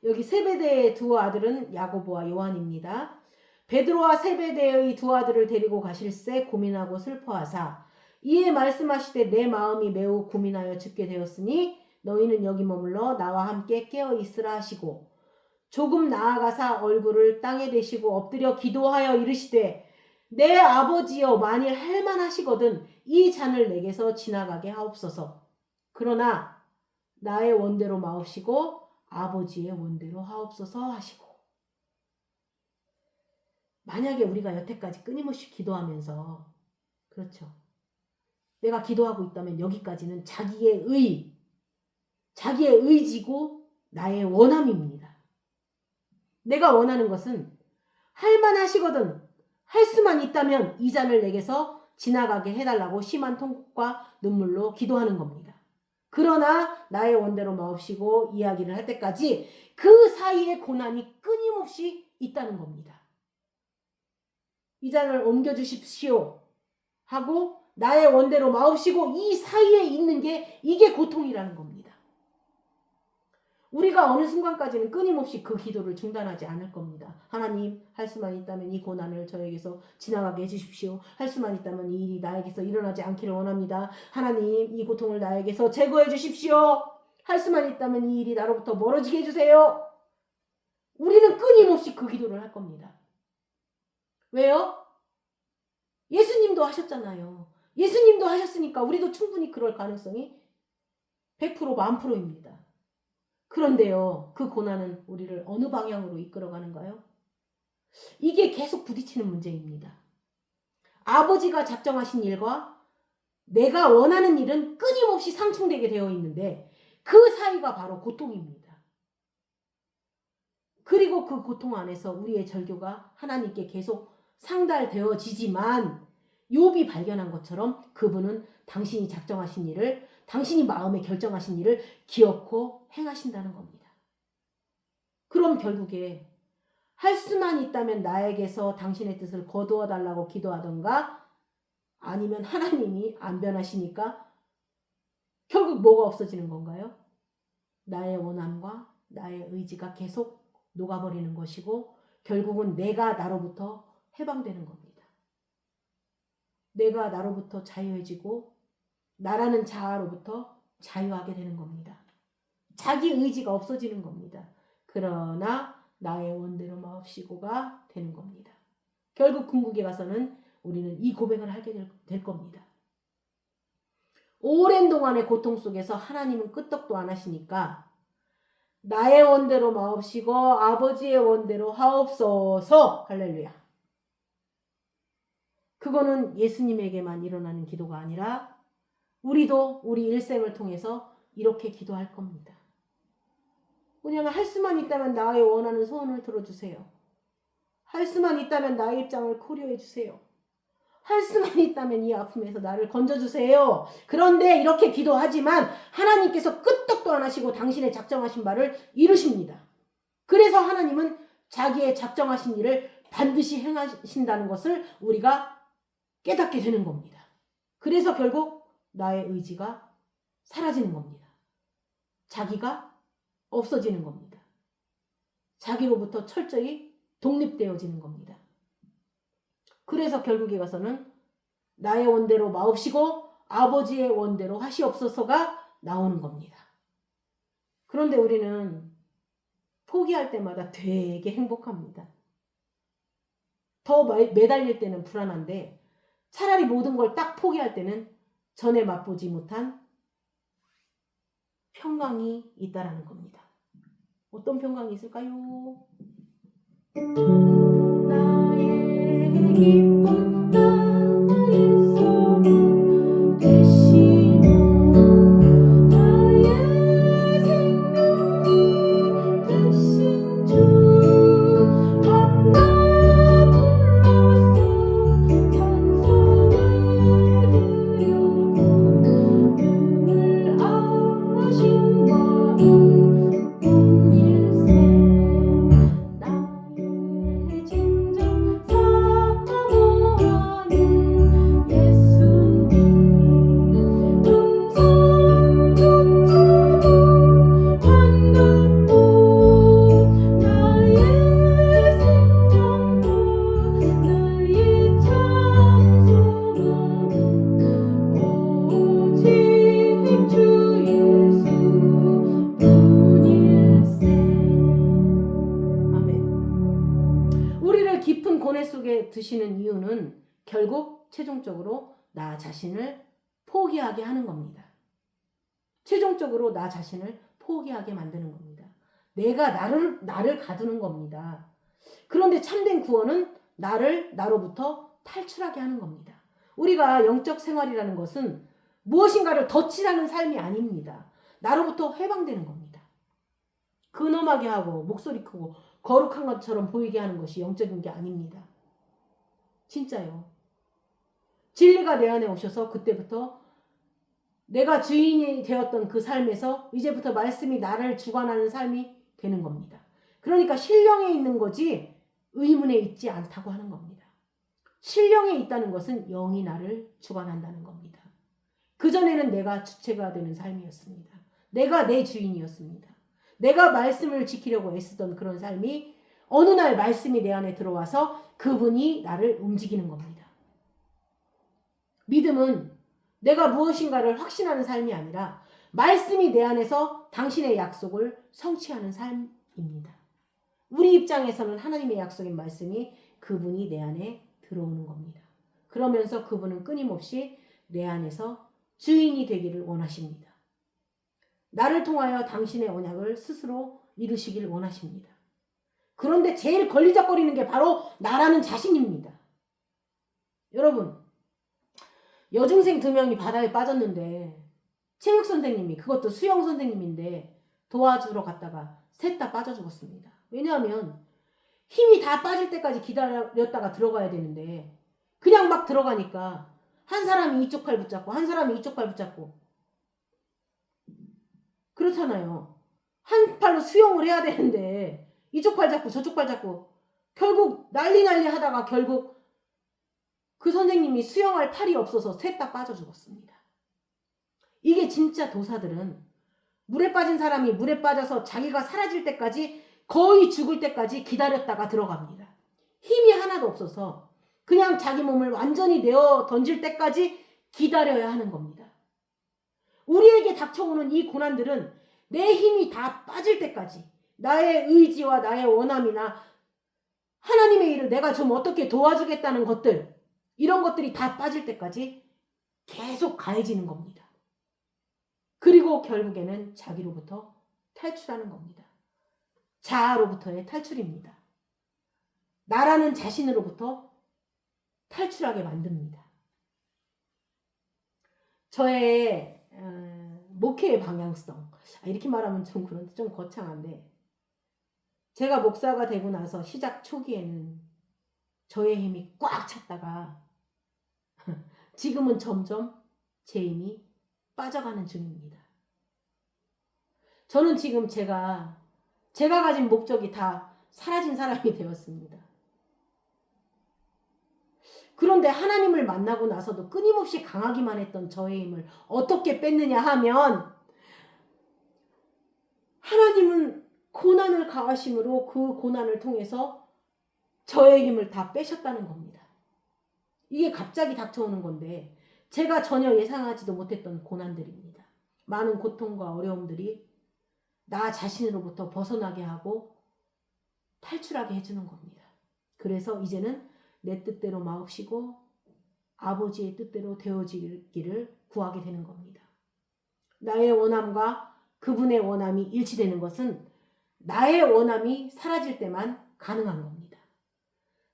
여기 세베대의 두 아들은 야고보와 요한입니다. 베드로와 세베대의 두 아들을 데리고 가실새 고민하고 슬퍼하사 이에 말씀하시되 내 마음이 매우 고민하여 죽게 되었으니 너희는 여기 머물러 나와 함께 깨어 있으라 하시고 조금 나아가사 얼굴을 땅에 대시고 엎드려 기도하여 이르시되 내 아버지여 만일 할만하시거든 이 잔을 내게서 지나가게 하옵소서. 그러나 나의 원대로 마옵시고 아버지의 원대로 하옵소서 하시고. 만약에 우리가 여태까지 끊임없이 기도하면서 그렇죠. 내가 기도하고 있다면 여기까지는 자기의 의지고 나의 원함입니다. 내가 원하는 것은 할만하시거든 할 수만 있다면 이 잔을 내게서 지나가게 해달라고 심한 통곡과 눈물로 기도하는 겁니다. 그러나 나의 원대로 마옵시고 이야기를 할 때까지 그 사이에 고난이 끊임없이 있다는 겁니다. 이 잔을 옮겨주십시오 하고 나의 원대로 마옵시고 이 사이에 있는 게 이게 고통이라는 겁니다. 우리가 어느 순간까지는 끊임없이 그 기도를 중단하지 않을 겁니다. 하나님 할 수만 있다면 이 고난을 저에게서 지나가게 해주십시오. 할 수만 있다면 이 일이 나에게서 일어나지 않기를 원합니다. 하나님 이 고통을 나에게서 제거해 주십시오. 할 수만 있다면 이 일이 나로부터 멀어지게 해주세요. 우리는 끊임없이 그 기도를 할 겁니다. 왜요? 예수님도 하셨잖아요. 예수님도 하셨으니까 우리도 충분히 그럴 가능성이 100% 만프로입니다. 그런데요, 그 고난은 우리를 어느 방향으로 이끌어가는가요? 이게 계속 부딪히는 문제입니다. 아버지가 작정하신 일과 내가 원하는 일은 끊임없이 상충되게 되어 있는데 그 사이가 바로 고통입니다. 그리고 그 고통 안에서 우리의 절규가 하나님께 계속 상달되어지지만 욥이 발견한 것처럼 그분은 당신이 작정하신 일을 당신이 마음에 결정하신 일을 기억고 행하신다는 겁니다. 그럼 결국에 할 수만 있다면 나에게서 당신의 뜻을 거두어 달라고 기도하던가 아니면 하나님이 안 변하시니까 결국 뭐가 없어지는 건가요? 나의 원함과 나의 의지가 계속 녹아버리는 것이고 결국은 내가 나로부터 해방되는 겁니다. 내가 나로부터 자유해지고 나라는 자아로부터 자유하게 되는 겁니다. 자기 의지가 없어지는 겁니다. 그러나 나의 원대로 마옵시고가 되는 겁니다. 결국 궁극에 가서는 우리는 이 고백을 하게 될 겁니다. 오랜 동안의 고통 속에서 하나님은 끄떡도 안 하시니까 나의 원대로 마옵시고 아버지의 원대로 하옵소서. 할렐루야. 그거는 예수님에게만 일어나는 기도가 아니라 우리도 우리 일생을 통해서 이렇게 기도할 겁니다. 왜냐하면 할 수만 있다면 나의 원하는 소원을 들어주세요. 할 수만 있다면 나의 입장을 고려해 주세요. 할 수만 있다면 이 아픔에서 나를 건져주세요. 그런데 이렇게 기도하지만 하나님께서 끄떡도 안 하시고 당신의 작정하신 바를 이루십니다. 그래서 하나님은 자기의 작정하신 일을 반드시 행하신다는 것을 우리가 깨닫게 되는 겁니다. 그래서 결국 나의 의지가 사라지는 겁니다. 자기가 없어지는 겁니다. 자기로부터 철저히 독립되어지는 겁니다. 그래서 결국에 가서는 나의 원대로 마옵시고 아버지의 원대로 하시옵소서가 나오는 겁니다. 그런데 우리는 포기할 때마다 되게 행복합니다. 더 매달릴 때는 불안한데 차라리 모든 걸 딱 포기할 때는 전에 맛보지 못한 평강이 있다라는 겁니다. 어떤 평강이 있을까요? 나의 기쁨 나의 소망 되시고 나의 생명이 되신 주 하나 불러서 찬송을 드시는 이유는 결국 최종적으로 나 자신을 포기하게 하는 겁니다. 최종적으로 나 자신을 포기하게 만드는 겁니다. 내가 나를 가두는 겁니다. 그런데 참된 구원은 나로부터 탈출하게 하는 겁니다. 우리가 영적 생활이라는 것은 무엇인가를 덧칠하는 삶이 아닙니다. 나로부터 해방되는 겁니다. 근엄하게 하고 목소리 크고 거룩한 것처럼 보이게 하는 것이 영적인 게 아닙니다. 진짜요. 진리가 내 안에 오셔서 그때부터 내가 주인이 되었던 그 삶에서 이제부터 말씀이 나를 주관하는 삶이 되는 겁니다. 그러니까 신령에 있는 거지 의문에 있지 않다고 하는 겁니다. 신령에 있다는 것은 영이 나를 주관한다는 겁니다. 그전에는 내가 주체가 되는 삶이었습니다. 내가 내 주인이었습니다. 내가 말씀을 지키려고 애쓰던 그런 삶이 어느 날 말씀이 내 안에 들어와서 그분이 나를 움직이는 겁니다. 믿음은 내가 무엇인가를 확신하는 삶이 아니라 말씀이 내 안에서 당신의 약속을 성취하는 삶입니다. 우리 입장에서는 하나님의 약속인 말씀이 그분이 내 안에 들어오는 겁니다. 그러면서 그분은 끊임없이 내 안에서 주인이 되기를 원하십니다. 나를 통하여 당신의 언약을 스스로 이루시길 원하십니다. 그런데 제일 걸리적거리는 게 바로 나라는 자신입니다. 여러분, 여중생 2명이 바다에 빠졌는데 체육 선생님이, 그것도 수영 선생님인데 도와주러 갔다가 셋 다 빠져 죽었습니다. 왜냐하면 힘이 다 빠질 때까지 기다렸다가 들어가야 되는데 그냥 막 들어가니까 한 사람이 이쪽 팔 붙잡고 한 사람이 이쪽 팔 붙잡고 그렇잖아요. 한 팔로 수영을 해야 되는데 이쪽 팔 잡고 저쪽 팔 잡고 결국 난리 하다가 결국 그 선생님이 수영할 팔이 없어서 셋 다 빠져 죽었습니다. 이게 진짜 도사들은 물에 빠진 사람이 물에 빠져서 자기가 사라질 때까지 거의 죽을 때까지 기다렸다가 들어갑니다. 힘이 하나도 없어서 그냥 자기 몸을 완전히 내어 던질 때까지 기다려야 하는 겁니다. 우리에게 닥쳐오는 이 고난들은 내 힘이 다 빠질 때까지 나의 의지와 나의 원함이나 하나님의 일을 내가 좀 어떻게 도와주겠다는 것들, 이런 것들이 다 빠질 때까지 계속 가해지는 겁니다. 그리고 결국에는 자기로부터 탈출하는 겁니다. 자아로부터의 탈출입니다. 나라는 자신으로부터 탈출하게 만듭니다. 저의 목회의 방향성, 이렇게 말하면 좀 그런데 좀 거창한데, 제가 목사가 되고 나서 시작 초기에는 저의 힘이 꽉 찼다가 지금은 점점 제 힘이 빠져가는 중입니다. 저는 지금 제가 가진 목적이 다 사라진 사람이 되었습니다. 그런데 하나님을 만나고 나서도 끊임없이 강하기만 했던 저의 힘을 어떻게 뺐느냐 하면, 하나님은 고난을 가하심으로 그 고난을 통해서 저의 힘을 다 빼셨다는 겁니다. 이게 갑자기 닥쳐오는 건데 제가 전혀 예상하지도 못했던 고난들입니다. 많은 고통과 어려움들이 나 자신으로부터 벗어나게 하고 탈출하게 해주는 겁니다. 그래서 이제는 내 뜻대로 마옵시고 아버지의 뜻대로 되어지기를 구하게 되는 겁니다. 나의 원함과 그분의 원함이 일치되는 것은 나의 원함이 사라질 때만 가능한 겁니다.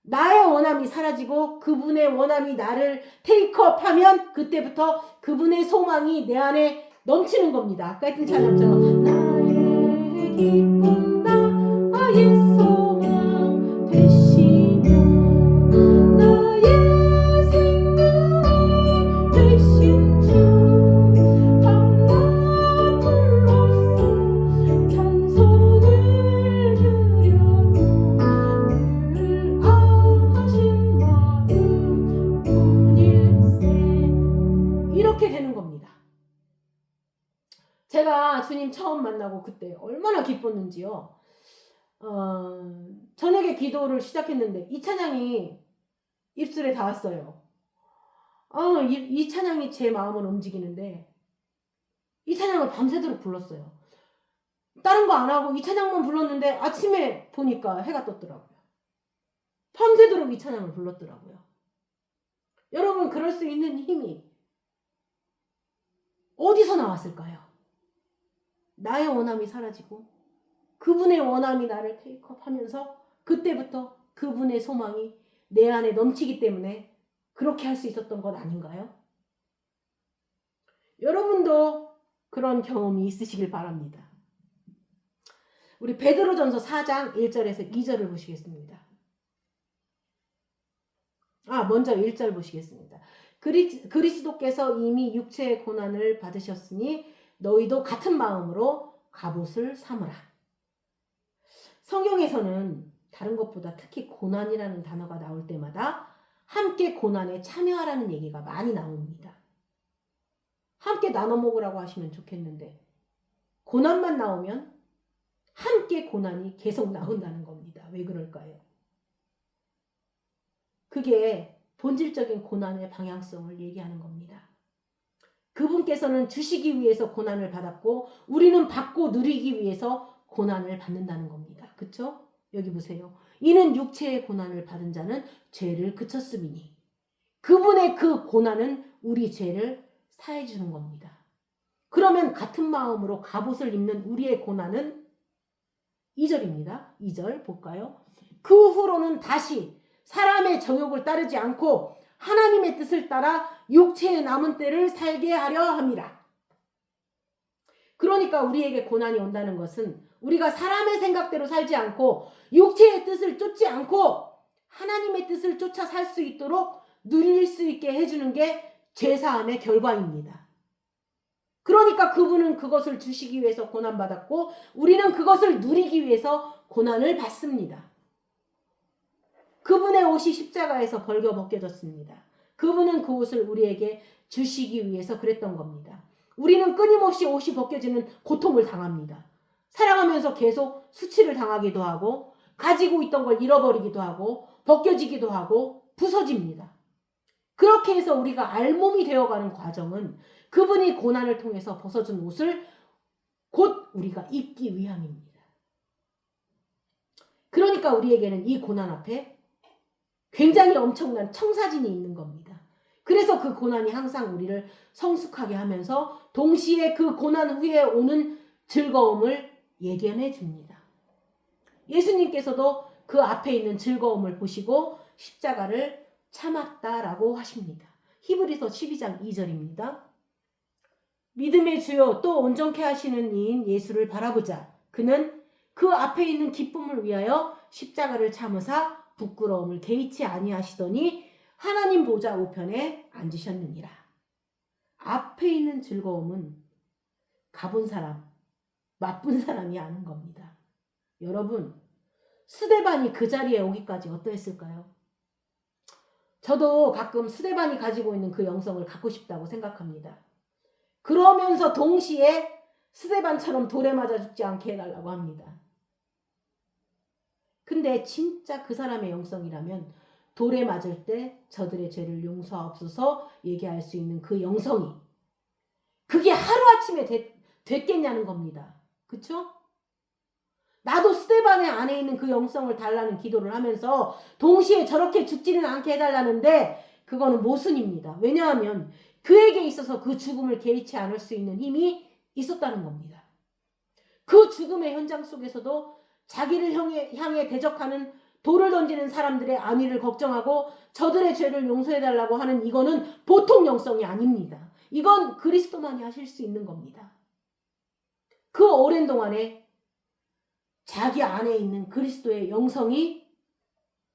나의 원함이 사라지고 그분의 원함이 나를 테이크업하면 그때부터 그분의 소망이 내 안에 넘치는 겁니다. 아까 했던 찬양처럼 나의 기쁨 나의 소망 되시며 나의 생명이 되신 주 밤낮 불러서 찬송을 드려도 늘 아하신 마음 본일세. 이렇게 되는 겁니다. 제가 주님 처음 만나고 그때 얼마나 기뻤는지요. 저녁에 기도를 시작했는데 이 찬양이 입술에 닿았어요. 이 찬양이 제 마음을 움직이는데 이 찬양을 밤새도록 불렀어요. 다른 거 안 하고 이 찬양만 불렀는데 아침에 보니까 해가 떴더라고요. 밤새도록 이 찬양을 불렀더라고요. 여러분, 그럴 수 있는 힘이 어디서 나왔을까요? 나의 원함이 사라지고 그분의 원함이 나를 테이크업하면서 그때부터 그분의 소망이 내 안에 넘치기 때문에 그렇게 할 수 있었던 것 아닌가요? 여러분도 그런 경험이 있으시길 바랍니다. 우리 베드로전서 4장 1절에서 2절을 보시겠습니다. 먼저 1절 보시겠습니다. 그리스도께서 이미 육체의 고난을 받으셨으니 너희도 같은 마음으로 갑옷을 삼으라. 성경에서는 다른 것보다 특히 고난이라는 단어가 나올 때마다 함께 고난에 참여하라는 얘기가 많이 나옵니다. 함께 나눠 먹으라고 하시면 좋겠는데 고난만 나오면 함께 고난이 계속 나온다는 겁니다. 왜 그럴까요? 그게 본질적인 고난의 방향성을 얘기하는 겁니다. 그분께서는 주시기 위해서 고난을 받았고 우리는 받고 누리기 위해서 고난을 받는다는 겁니다. 그쵸? 여기 보세요. 이는 육체의 고난을 받은 자는 죄를 그쳤음이니 그분의 그 고난은 우리 죄를 사해 주는 겁니다. 그러면 같은 마음으로 갑옷을 입는 우리의 고난은 2절입니다. 2절 볼까요? 그 후로는 다시 사람의 정욕을 따르지 않고 하나님의 뜻을 따라 육체의 남은 때를 살게 하려 함이라. 그러니까 우리에게 고난이 온다는 것은 우리가 사람의 생각대로 살지 않고 육체의 뜻을 쫓지 않고 하나님의 뜻을 쫓아 살 수 있도록 누릴 수 있게 해주는 게 죄사함의 결과입니다. 그러니까 그분은 그것을 주시기 위해서 고난받았고 우리는 그것을 누리기 위해서 고난을 받습니다. 그분의 옷이 십자가에서 벌겨 벗겨졌습니다. 그분은 그 옷을 우리에게 주시기 위해서 그랬던 겁니다. 우리는 끊임없이 옷이 벗겨지는 고통을 당합니다. 살아가면서 계속 수치를 당하기도 하고 가지고 있던 걸 잃어버리기도 하고 벗겨지기도 하고 부서집니다. 그렇게 해서 우리가 알몸이 되어가는 과정은 그분이 고난을 통해서 벗어준 옷을 곧 우리가 입기 위함입니다. 그러니까 우리에게는 이 고난 앞에 굉장히 엄청난 청사진이 있는 겁니다. 그래서 그 고난이 항상 우리를 성숙하게 하면서 동시에 그 고난 후에 오는 즐거움을 예견해 줍니다. 예수님께서도 그 앞에 있는 즐거움을 보시고 십자가를 참았다라고 하십니다. 히브리서 12장 2절입니다. 믿음의 주요 또 온전케 하시는 이인 예수를 바라보자. 그는 그 앞에 있는 기쁨을 위하여 십자가를 참으사 부끄러움을 개의치 아니하시더니 하나님 보좌 우편에 앉으셨느니라. 앞에 있는 즐거움은 가본 사람, 맛본 사람이 아는 겁니다. 여러분, 스데반이 그 자리에 오기까지 어떠했을까요? 저도 가끔 스데반이 가지고 있는 그 영성을 갖고 싶다고 생각합니다. 그러면서 동시에 스데반처럼 돌에 맞아 죽지 않게 해달라고 합니다. 근데 진짜 그 사람의 영성이라면 돌에 맞을 때 저들의 죄를 용서하옵소서 얘기할 수 있는 그 영성이 그게 하루아침에 됐겠냐는 겁니다. 그쵸? 나도 스데반의 안에 있는 그 영성을 달라는 기도를 하면서 동시에 저렇게 죽지는 않게 해달라는데 그거는 모순입니다. 왜냐하면 그에게 있어서 그 죽음을 개의치 않을 수 있는 힘이 있었다는 겁니다. 그 죽음의 현장 속에서도 자기를 향해 대적하는 돌을 던지는 사람들의 안위를 걱정하고 저들의 죄를 용서해달라고 하는 이거는 보통 영성이 아닙니다. 이건 그리스도만이 하실 수 있는 겁니다. 그 오랜 동안에 자기 안에 있는 그리스도의 영성이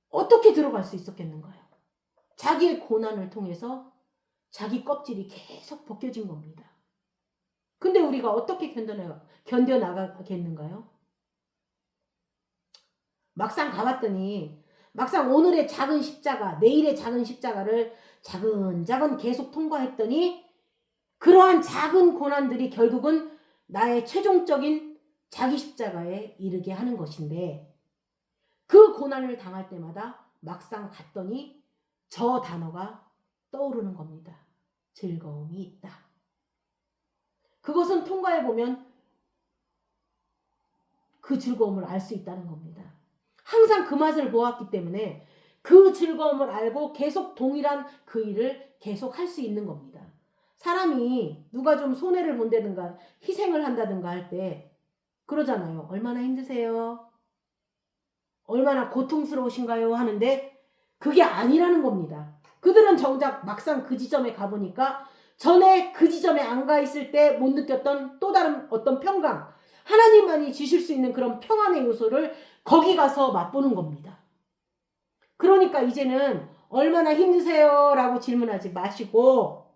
어떻게 들어갈 수 있었겠는가요? 자기의 고난을 통해서 자기 껍질이 계속 벗겨진 겁니다. 근데 우리가 어떻게 견뎌나가겠는가요? 막상 가봤더니 막상 오늘의 작은 십자가, 내일의 작은 십자가를 차근차근 계속 통과했더니 그러한 작은 고난들이 결국은 나의 최종적인 자기 십자가에 이르게 하는 것인데 그 고난을 당할 때마다 막상 갔더니 저 단어가 떠오르는 겁니다. 즐거움이 있다. 그것은 통과해보면 그 즐거움을 알 수 있다는 겁니다. 항상 그 맛을 보았기 때문에 그 즐거움을 알고 계속 동일한 그 일을 계속 할 수 있는 겁니다. 사람이 누가 좀 손해를 본다든가 희생을 한다든가 할 때 그러잖아요. 얼마나 힘드세요? 얼마나 고통스러우신가요? 하는데 그게 아니라는 겁니다. 그들은 정작 막상 그 지점에 가보니까 전에 그 지점에 안 가 있을 때 못 느꼈던 또 다른 어떤 평강, 하나님만이 주실 수 있는 그런 평안의 요소를 거기 가서 맛보는 겁니다. 그러니까 이제는 얼마나 힘드세요? 라고 질문하지 마시고,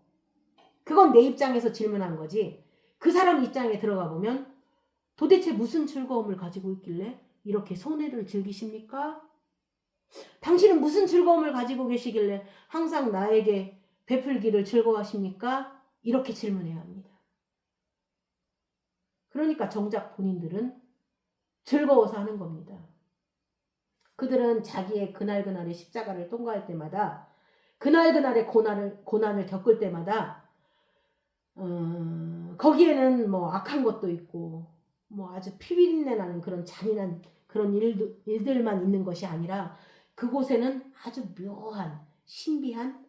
그건 내 입장에서 질문한 거지, 그 사람 입장에 들어가 보면 도대체 무슨 즐거움을 가지고 있길래 이렇게 손해를 즐기십니까? 당신은 무슨 즐거움을 가지고 계시길래 항상 나에게 베풀기를 즐거워하십니까? 이렇게 질문해야 합니다. 그러니까 정작 본인들은 즐거워서 하는 겁니다. 그들은 자기의 그날그날의 십자가를 통과할 때마다, 그날그날의 고난을 겪을 때마다 거기에는 뭐 악한 것도 있고 뭐 아주 피비린내 나는 그런 잔인한 그런 일들만 있는 것이 아니라 그곳에는 아주 묘한 신비한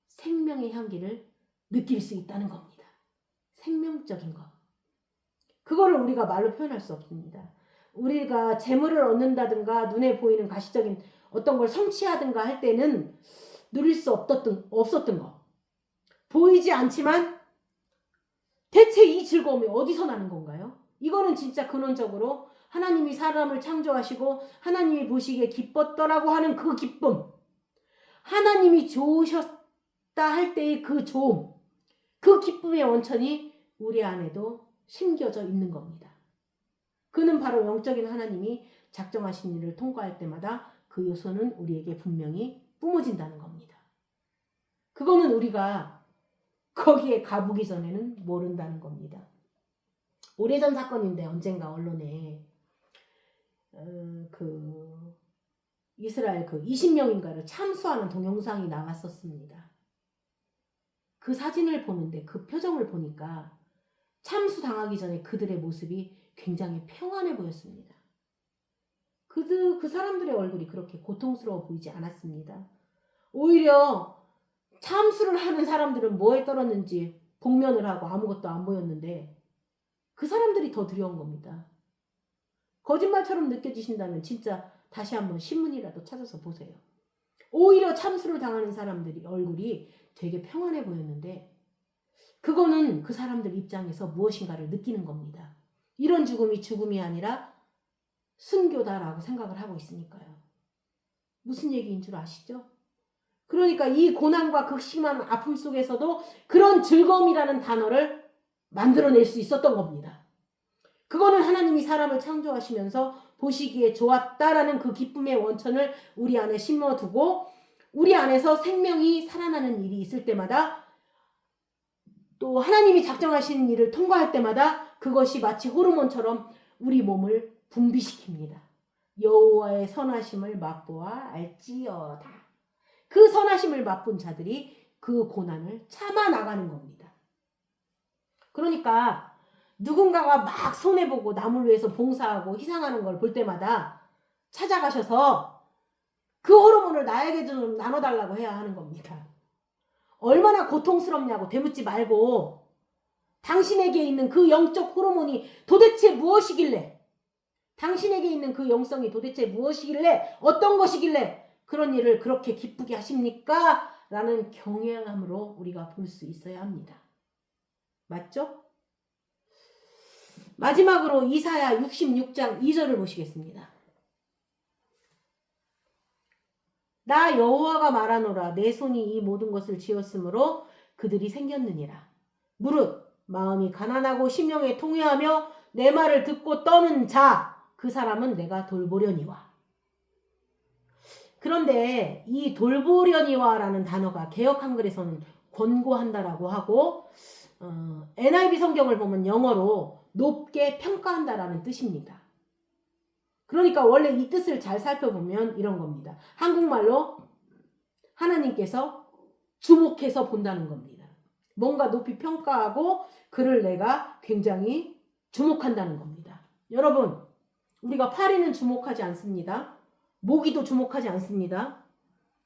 생명의 향기를 느낄 수 있다는 겁니다. 생명적인 것. 그거를 우리가 말로 표현할 수 없습니다. 우리가 재물을 얻는다든가 눈에 보이는 가시적인 어떤 걸 성취하든가 할 때는 누릴 수 없었던 거. 보이지 않지만 대체 이 즐거움이 어디서 나는 건가요? 이거는 진짜 근원적으로 하나님이 사람을 창조하시고 하나님이 보시기에 기뻤더라고 하는 그 기쁨, 하나님이 좋으셨다 할 때의 그 좋음, 그 기쁨의 원천이 우리 안에도 심겨져 있는 겁니다. 그는 바로 영적인 하나님이 작정하신 일을 통과할 때마다 그 요소는 우리에게 분명히 뿜어진다는 겁니다. 그거는 우리가 거기에 가보기 전에는 모른다는 겁니다. 오래전 사건인데 언젠가 언론에 그 이스라엘 그 20명인가를 참수하는 동영상이 나왔었습니다. 그 사진을 보는데 그 표정을 보니까 참수당하기 전에 그들의 모습이 굉장히 평안해 보였습니다. 그 사람들의 얼굴이 그렇게 고통스러워 보이지 않았습니다. 오히려 참수를 하는 사람들은 뭐에 떨었는지 복면을 하고 아무것도 안 보였는데 그 사람들이 더 두려운 겁니다. 거짓말처럼 느껴지신다면 진짜 다시 한번 신문이라도 찾아서 보세요. 오히려 참수를 당하는 사람들이 얼굴이 되게 평안해 보였는데 그거는 그 사람들 입장에서 무엇인가를 느끼는 겁니다. 이런 죽음이 죽음이 아니라 순교다라고 생각을 하고 있으니까요. 무슨 얘기인 줄 아시죠? 그러니까 이 고난과 극심한 아픔 속에서도 그런 즐거움이라는 단어를 만들어낼 수 있었던 겁니다. 그거는 하나님이 사람을 창조하시면서 보시기에 좋았다라는 그 기쁨의 원천을 우리 안에 심어두고 우리 안에서 생명이 살아나는 일이 있을 때마다 또 하나님이 작정하신 일을 통과할 때마다 그것이 마치 호르몬처럼 우리 몸을 분비시킵니다. 여호와의 선하심을 맛보아 알지어다. 그 선하심을 맛본 자들이 그 고난을 참아 나가는 겁니다. 그러니까 누군가가 막 손해보고 남을 위해서 봉사하고 희생하는 걸 볼 때마다 찾아가셔서 그 호르몬을 나에게 좀 나눠달라고 해야 하는 겁니다. 얼마나 고통스럽냐고 되묻지 말고 당신에게 있는 그 영적 호르몬이 도대체 무엇이길래, 당신에게 있는 그 영성이 도대체 무엇이길래, 어떤 것이길래 그런 일을 그렇게 기쁘게 하십니까? 라는 경외함으로 우리가 볼 수 있어야 합니다. 맞죠? 마지막으로 이사야 66장 2절을 보시겠습니다. 나 여호와가 말하노라. 내 손이 이 모든 것을 지었으므로 그들이 생겼느니라. 무릇 마음이 가난하고 심령에 통회하며 내 말을 듣고 떠는 자, 그 사람은 내가 돌보려니와. 그런데 이 돌보려니와라는 단어가 개역 한글에서는 권고한다라고 하고 NIV 성경을 보면 영어로 높게 평가한다라는 뜻입니다. 그러니까 원래 이 뜻을 잘 살펴보면 이런 겁니다. 한국말로 하나님께서 주목해서 본다는 겁니다. 뭔가 높이 평가하고 그를 내가 굉장히 주목한다는 겁니다. 여러분, 우리가 파리는 주목하지 않습니다. 모기도 주목하지 않습니다.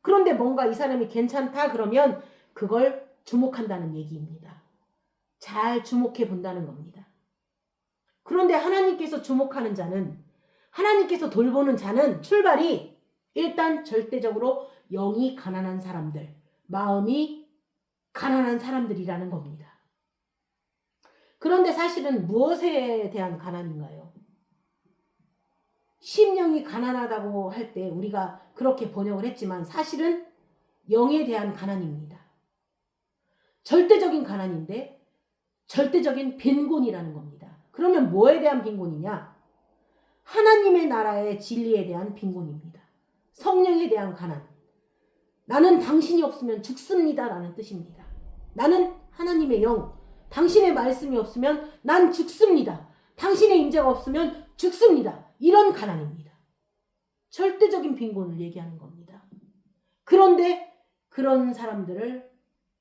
그런데 뭔가 이 사람이 괜찮다 그러면 그걸 주목한다는 얘기입니다. 잘 주목해 본다는 겁니다. 그런데 하나님께서 주목하는 자는, 하나님께서 돌보는 자는 출발이 일단 절대적으로 영이 가난한 사람들, 마음이 가난한 사람들이라는 겁니다. 그런데 사실은 무엇에 대한 가난인가요? 심령이 가난하다고 할 때 우리가 그렇게 번역을 했지만 사실은 영에 대한 가난입니다. 절대적인 가난인데 절대적인 빈곤이라는 겁니다. 그러면 뭐에 대한 빈곤이냐? 하나님의 나라의 진리에 대한 빈곤입니다. 성령에 대한 가난. 나는 당신이 없으면 죽습니다 라는 뜻입니다. 나는 하나님의 영, 당신의 말씀이 없으면 난 죽습니다. 당신의 임재가 없으면 죽습니다. 이런 가난입니다. 절대적인 빈곤을 얘기하는 겁니다. 그런데 그런 사람들을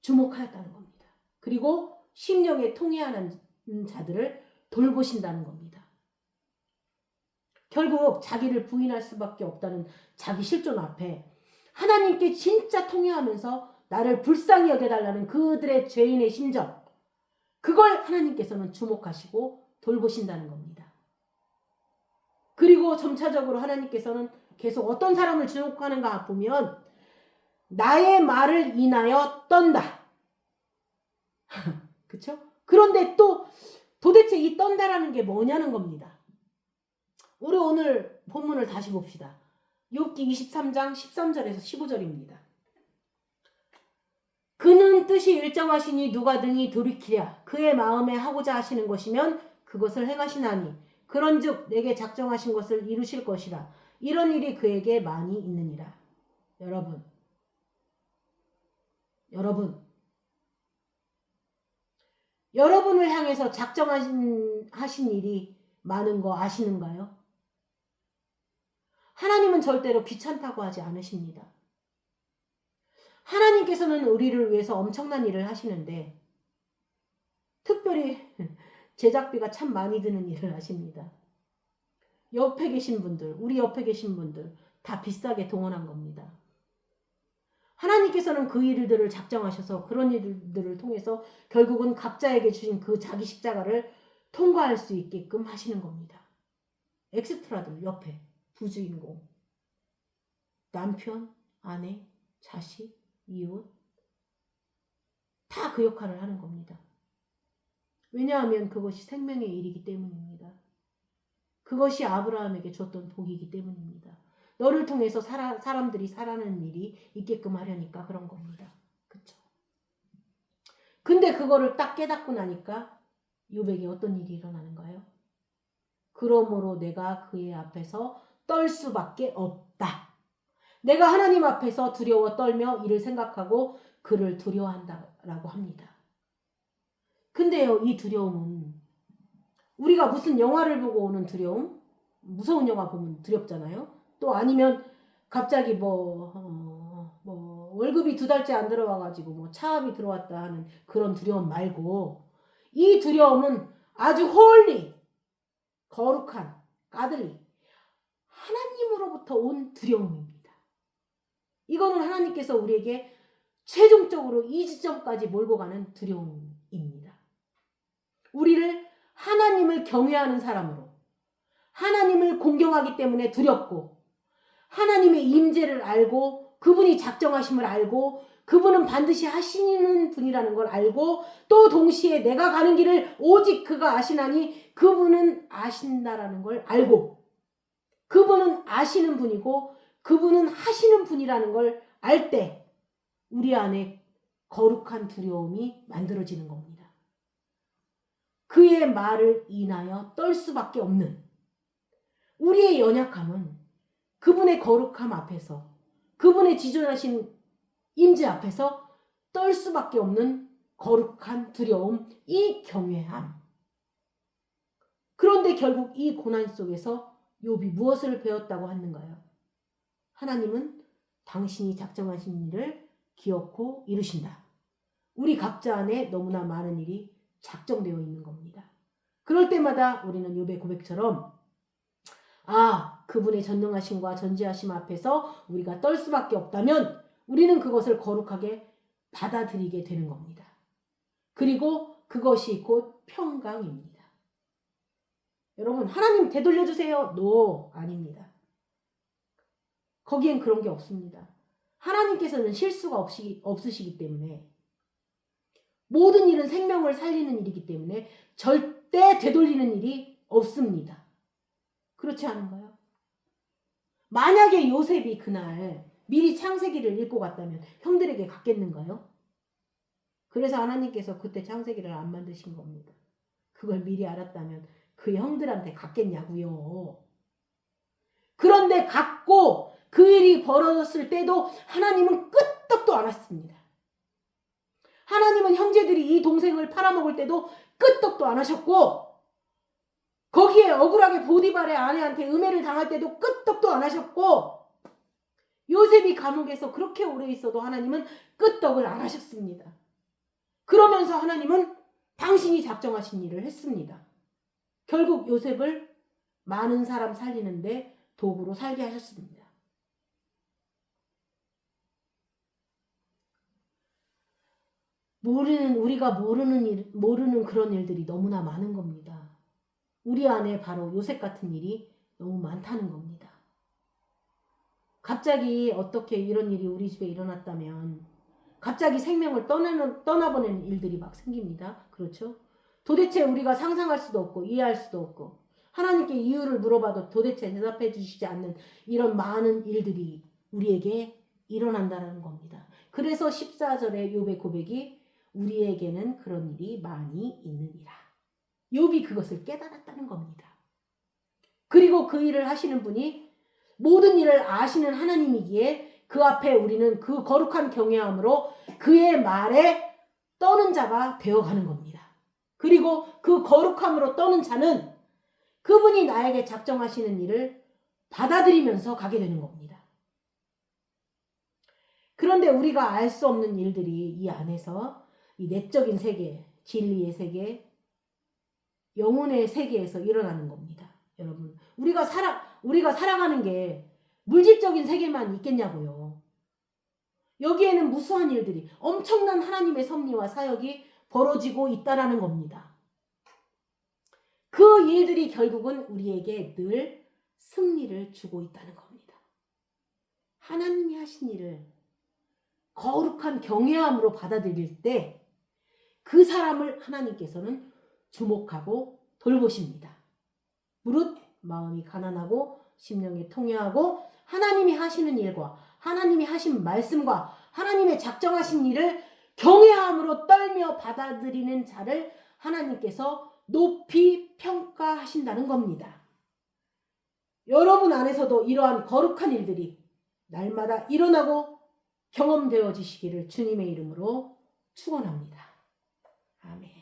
주목하였다는 겁니다. 그리고 심령에 통해하는 자들을 돌보신다는 겁니다. 결국 자기를 부인할 수밖에 없다는 자기 실존 앞에 하나님께 진짜 통해하면서 나를 불쌍히 여겨달라는 그들의 죄인의 심정, 그걸 하나님께서는 주목하시고 돌보신다는 겁니다. 그리고 점차적으로 하나님께서는 계속 어떤 사람을 주목하는가 보면 나의 말을 인하여 떤다. 그렇죠? 그런데 또 도대체 이 떤다라는 게 뭐냐는 겁니다. 우리 오늘 본문을 다시 봅시다. 욥기 23장 13절에서 15절입니다. 그는 뜻이 일정하시니 누가 등이 돌이키랴. 그의 마음에 하고자 하시는 것이면 그것을 행하시나니 그런즉 내게 작정하신 것을 이루실 것이라. 이런 일이 그에게 많이 있느니라. 여러분을 향해서 작정하신 일이 많은 거 아시는가요? 하나님은 절대로 귀찮다고 하지 않으십니다. 하나님께서는 우리를 위해서 엄청난 일을 하시는데 특별히 제작비가 참 많이 드는 일을 하십니다. 옆에 계신 분들, 우리 옆에 계신 분들 다 비싸게 동원한 겁니다. 하나님께서는 그 일들을 작정하셔서 그런 일들을 통해서 결국은 각자에게 주신 그 자기 십자가를 통과할 수 있게끔 하시는 겁니다. 엑스트라들 옆에 부주인공, 남편, 아내, 자식, 이웃 다 그 역할을 하는 겁니다. 왜냐하면 그것이 생명의 일이기 때문입니다. 그것이 아브라함에게 줬던 복이기 때문입니다. 너를 통해서 사람들이 살아가는 일이 있게끔 하려니까 그런 겁니다. 그렇죠? 근데 그거를 딱 깨닫고 나니까 욥에게 어떤 일이 일어나는가요? 그러므로 내가 그의 앞에서 떨 수밖에 없다. 내가 하나님 앞에서 두려워 떨며 이를 생각하고 그를 두려워한다라고 합니다. 근데요, 이 두려움은 우리가 무슨 영화를 보고 오는 두려움? 무서운 영화 보면 두렵잖아요. 또 아니면 갑자기 월급이 2달째 안 들어와가지고 차압이 들어왔다 하는 그런 두려움 말고 이 두려움은 아주 홀리, 거룩한, 까들리 하나님으로부터 온 두려움입니다. 이거는 하나님께서 우리에게 최종적으로 이 지점까지 몰고 가는 두려움입니다. 우리를 하나님을 경외하는 사람으로, 하나님을 공경하기 때문에 두렵고, 하나님의 임재를 알고 그분이 작정하심을 알고 그분은 반드시 하시는 분이라는 걸 알고 또 동시에 내가 가는 길을 오직 그가 아시나니 그분은 아신다라는 걸 알고 그분은 아시는 분이고 그분은 하시는 분이라는 걸 알 때 우리 안에 거룩한 두려움이 만들어지는 겁니다. 그의 말을 인하여 떨 수밖에 없는 우리의 연약함은 그분의 거룩함 앞에서 그분의 지존하신 임재 앞에서 떨 수밖에 없는 거룩한 두려움, 이 경외함. 그런데 결국 이 고난 속에서 욥이 무엇을 배웠다고 하는가요? 하나님은 당신이 작정하신 일을 기어코 이루신다. 우리 각자 안에 너무나 많은 일이 작정되어 있는 겁니다. 그럴 때마다 우리는 욥의 고백처럼 그분의 전능하심과 전지하심 앞에서 우리가 떨 수밖에 없다면 우리는 그것을 거룩하게 받아들이게 되는 겁니다. 그리고 그것이 곧 평강입니다. 여러분, 하나님 되돌려주세요. 노, 아닙니다. 거기엔 그런 게 없습니다. 하나님께서는 실수가 없으시기 때문에 모든 일은 생명을 살리는 일이기 때문에 절대 되돌리는 일이 없습니다. 그렇지 않은가요? 만약에 요셉이 그날 미리 창세기를 읽고 갔다면 형들에게 갔겠는가요? 그래서 하나님께서 그때 창세기를 안 만드신 겁니다. 그걸 미리 알았다면 그 형들한테 갔겠냐고요. 그런데 갔고 그 일이 벌어졌을 때도 하나님은 끄떡도 안 하셨습니다. 하나님은 형제들이 이 동생을 팔아먹을 때도 끄떡도 안 하셨고, 거기에 억울하게 보디발의 아내한테 음해를 당할 때도 끄떡도 안 하셨고, 요셉이 감옥에서 그렇게 오래 있어도 하나님은 끄떡을 안 하셨습니다. 그러면서 하나님은 당신이 작정하신 일을 했습니다. 결국 요셉을 많은 사람 살리는데 도구로 살게 하셨습니다. 우리가 모르는 그런 일들이 너무나 많은 겁니다. 우리 안에 바로 요셉 같은 일이 너무 많다는 겁니다. 갑자기 어떻게 이런 일이 우리 집에 일어났다면 갑자기 생명을 떠나보내는 일들이 막 생깁니다. 그렇죠? 도대체 우리가 상상할 수도 없고 이해할 수도 없고 하나님께 이유를 물어봐도 도대체 대답해 주시지 않는 이런 많은 일들이 우리에게 일어난다는 겁니다. 그래서 14절에 욥의 고백이 우리에게는 그런 일이 많이 있느니라. 욥이 그것을 깨달았다는 겁니다. 그리고 그 일을 하시는 분이 모든 일을 아시는 하나님이기에 그 앞에 우리는 그 거룩한 경외함으로 그의 말에 떠는 자가 되어가는 겁니다. 그리고 그 거룩함으로 떠는 자는 그분이 나에게 작정하시는 일을 받아들이면서 가게 되는 겁니다. 그런데 우리가 알 수 없는 일들이 이 안에서 이 내적인 세계, 진리의 세계, 영혼의 세계에서 일어나는 겁니다. 여러분, 우리가 살아가는 게 물질적인 세계만 있겠냐고요. 여기에는 무수한 일들이, 엄청난 하나님의 섭리와 사역이 벌어지고 있다라는 겁니다. 그 일들이 결국은 우리에게 늘 승리를 주고 있다는 겁니다. 하나님이 하신 일을 거룩한 경외함으로 받아들일 때 그 사람을 하나님께서는 주목하고 돌보십니다. 무릇 마음이 가난하고 심령이 통회하고 하나님이 하시는 일과 하나님이 하신 말씀과 하나님의 작정하신 일을 경외함으로 떨며 받아들이는 자를 하나님께서 높이 평가하신다는 겁니다. 여러분 안에서도 이러한 거룩한 일들이 날마다 일어나고 경험되어지시기를 주님의 이름으로 축원합니다. 아멘.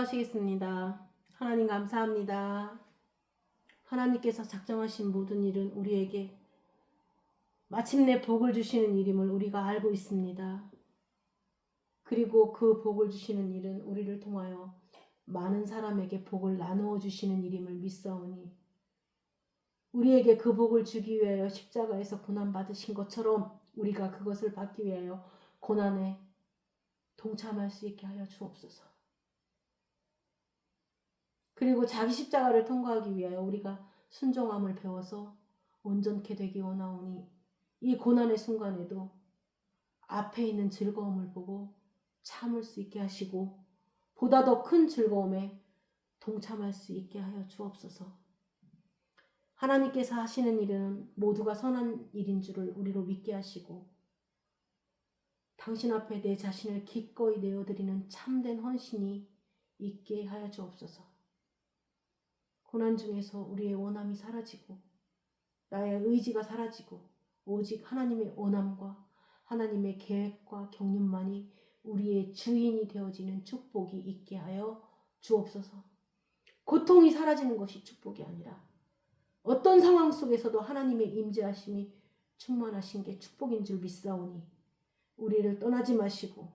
기도하시겠습니다. 하나님 감사합니다. 하나님께서 작정하신 모든 일은 우리에게 마침내 복을 주시는 일임을 우리가 알고 있습니다. 그리고 그 복을 주시는 일은 우리를 통하여 많은 사람에게 복을 나누어 주시는 일임을 믿사오니 우리에게 그 복을 주기 위하여 십자가에서 고난 받으신 것처럼 우리가 그것을 받기 위하여 고난에 동참할 수 있게 하여 주옵소서. 그리고 자기 십자가를 통과하기 위하여 우리가 순종함을 배워서 온전케 되기 원하오니 이 고난의 순간에도 앞에 있는 즐거움을 보고 참을 수 있게 하시고 보다 더 큰 즐거움에 동참할 수 있게 하여 주옵소서. 하나님께서 하시는 일은 모두가 선한 일인 줄을 우리로 믿게 하시고 당신 앞에 내 자신을 기꺼이 내어드리는 참된 헌신이 있게 하여 주옵소서. 고난 중에서 우리의 원함이 사라지고 나의 의지가 사라지고 오직 하나님의 원함과 하나님의 계획과 경륜만이 우리의 주인이 되어지는 축복이 있게 하여 주옵소서. 고통이 사라지는 것이 축복이 아니라 어떤 상황 속에서도 하나님의 임재하심이 충만하신 게 축복인 줄 믿사오니 우리를 떠나지 마시고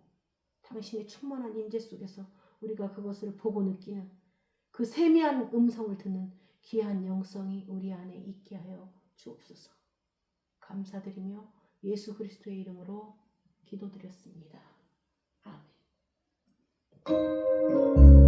당신의 충만한 임재 속에서 우리가 그것을 보고 느끼는 그 세미한 음성을 듣는 귀한 영성이 우리 안에 있게 하여 주옵소서. 감사드리며 예수 그리스도의 이름으로 기도드렸습니다. 아멘.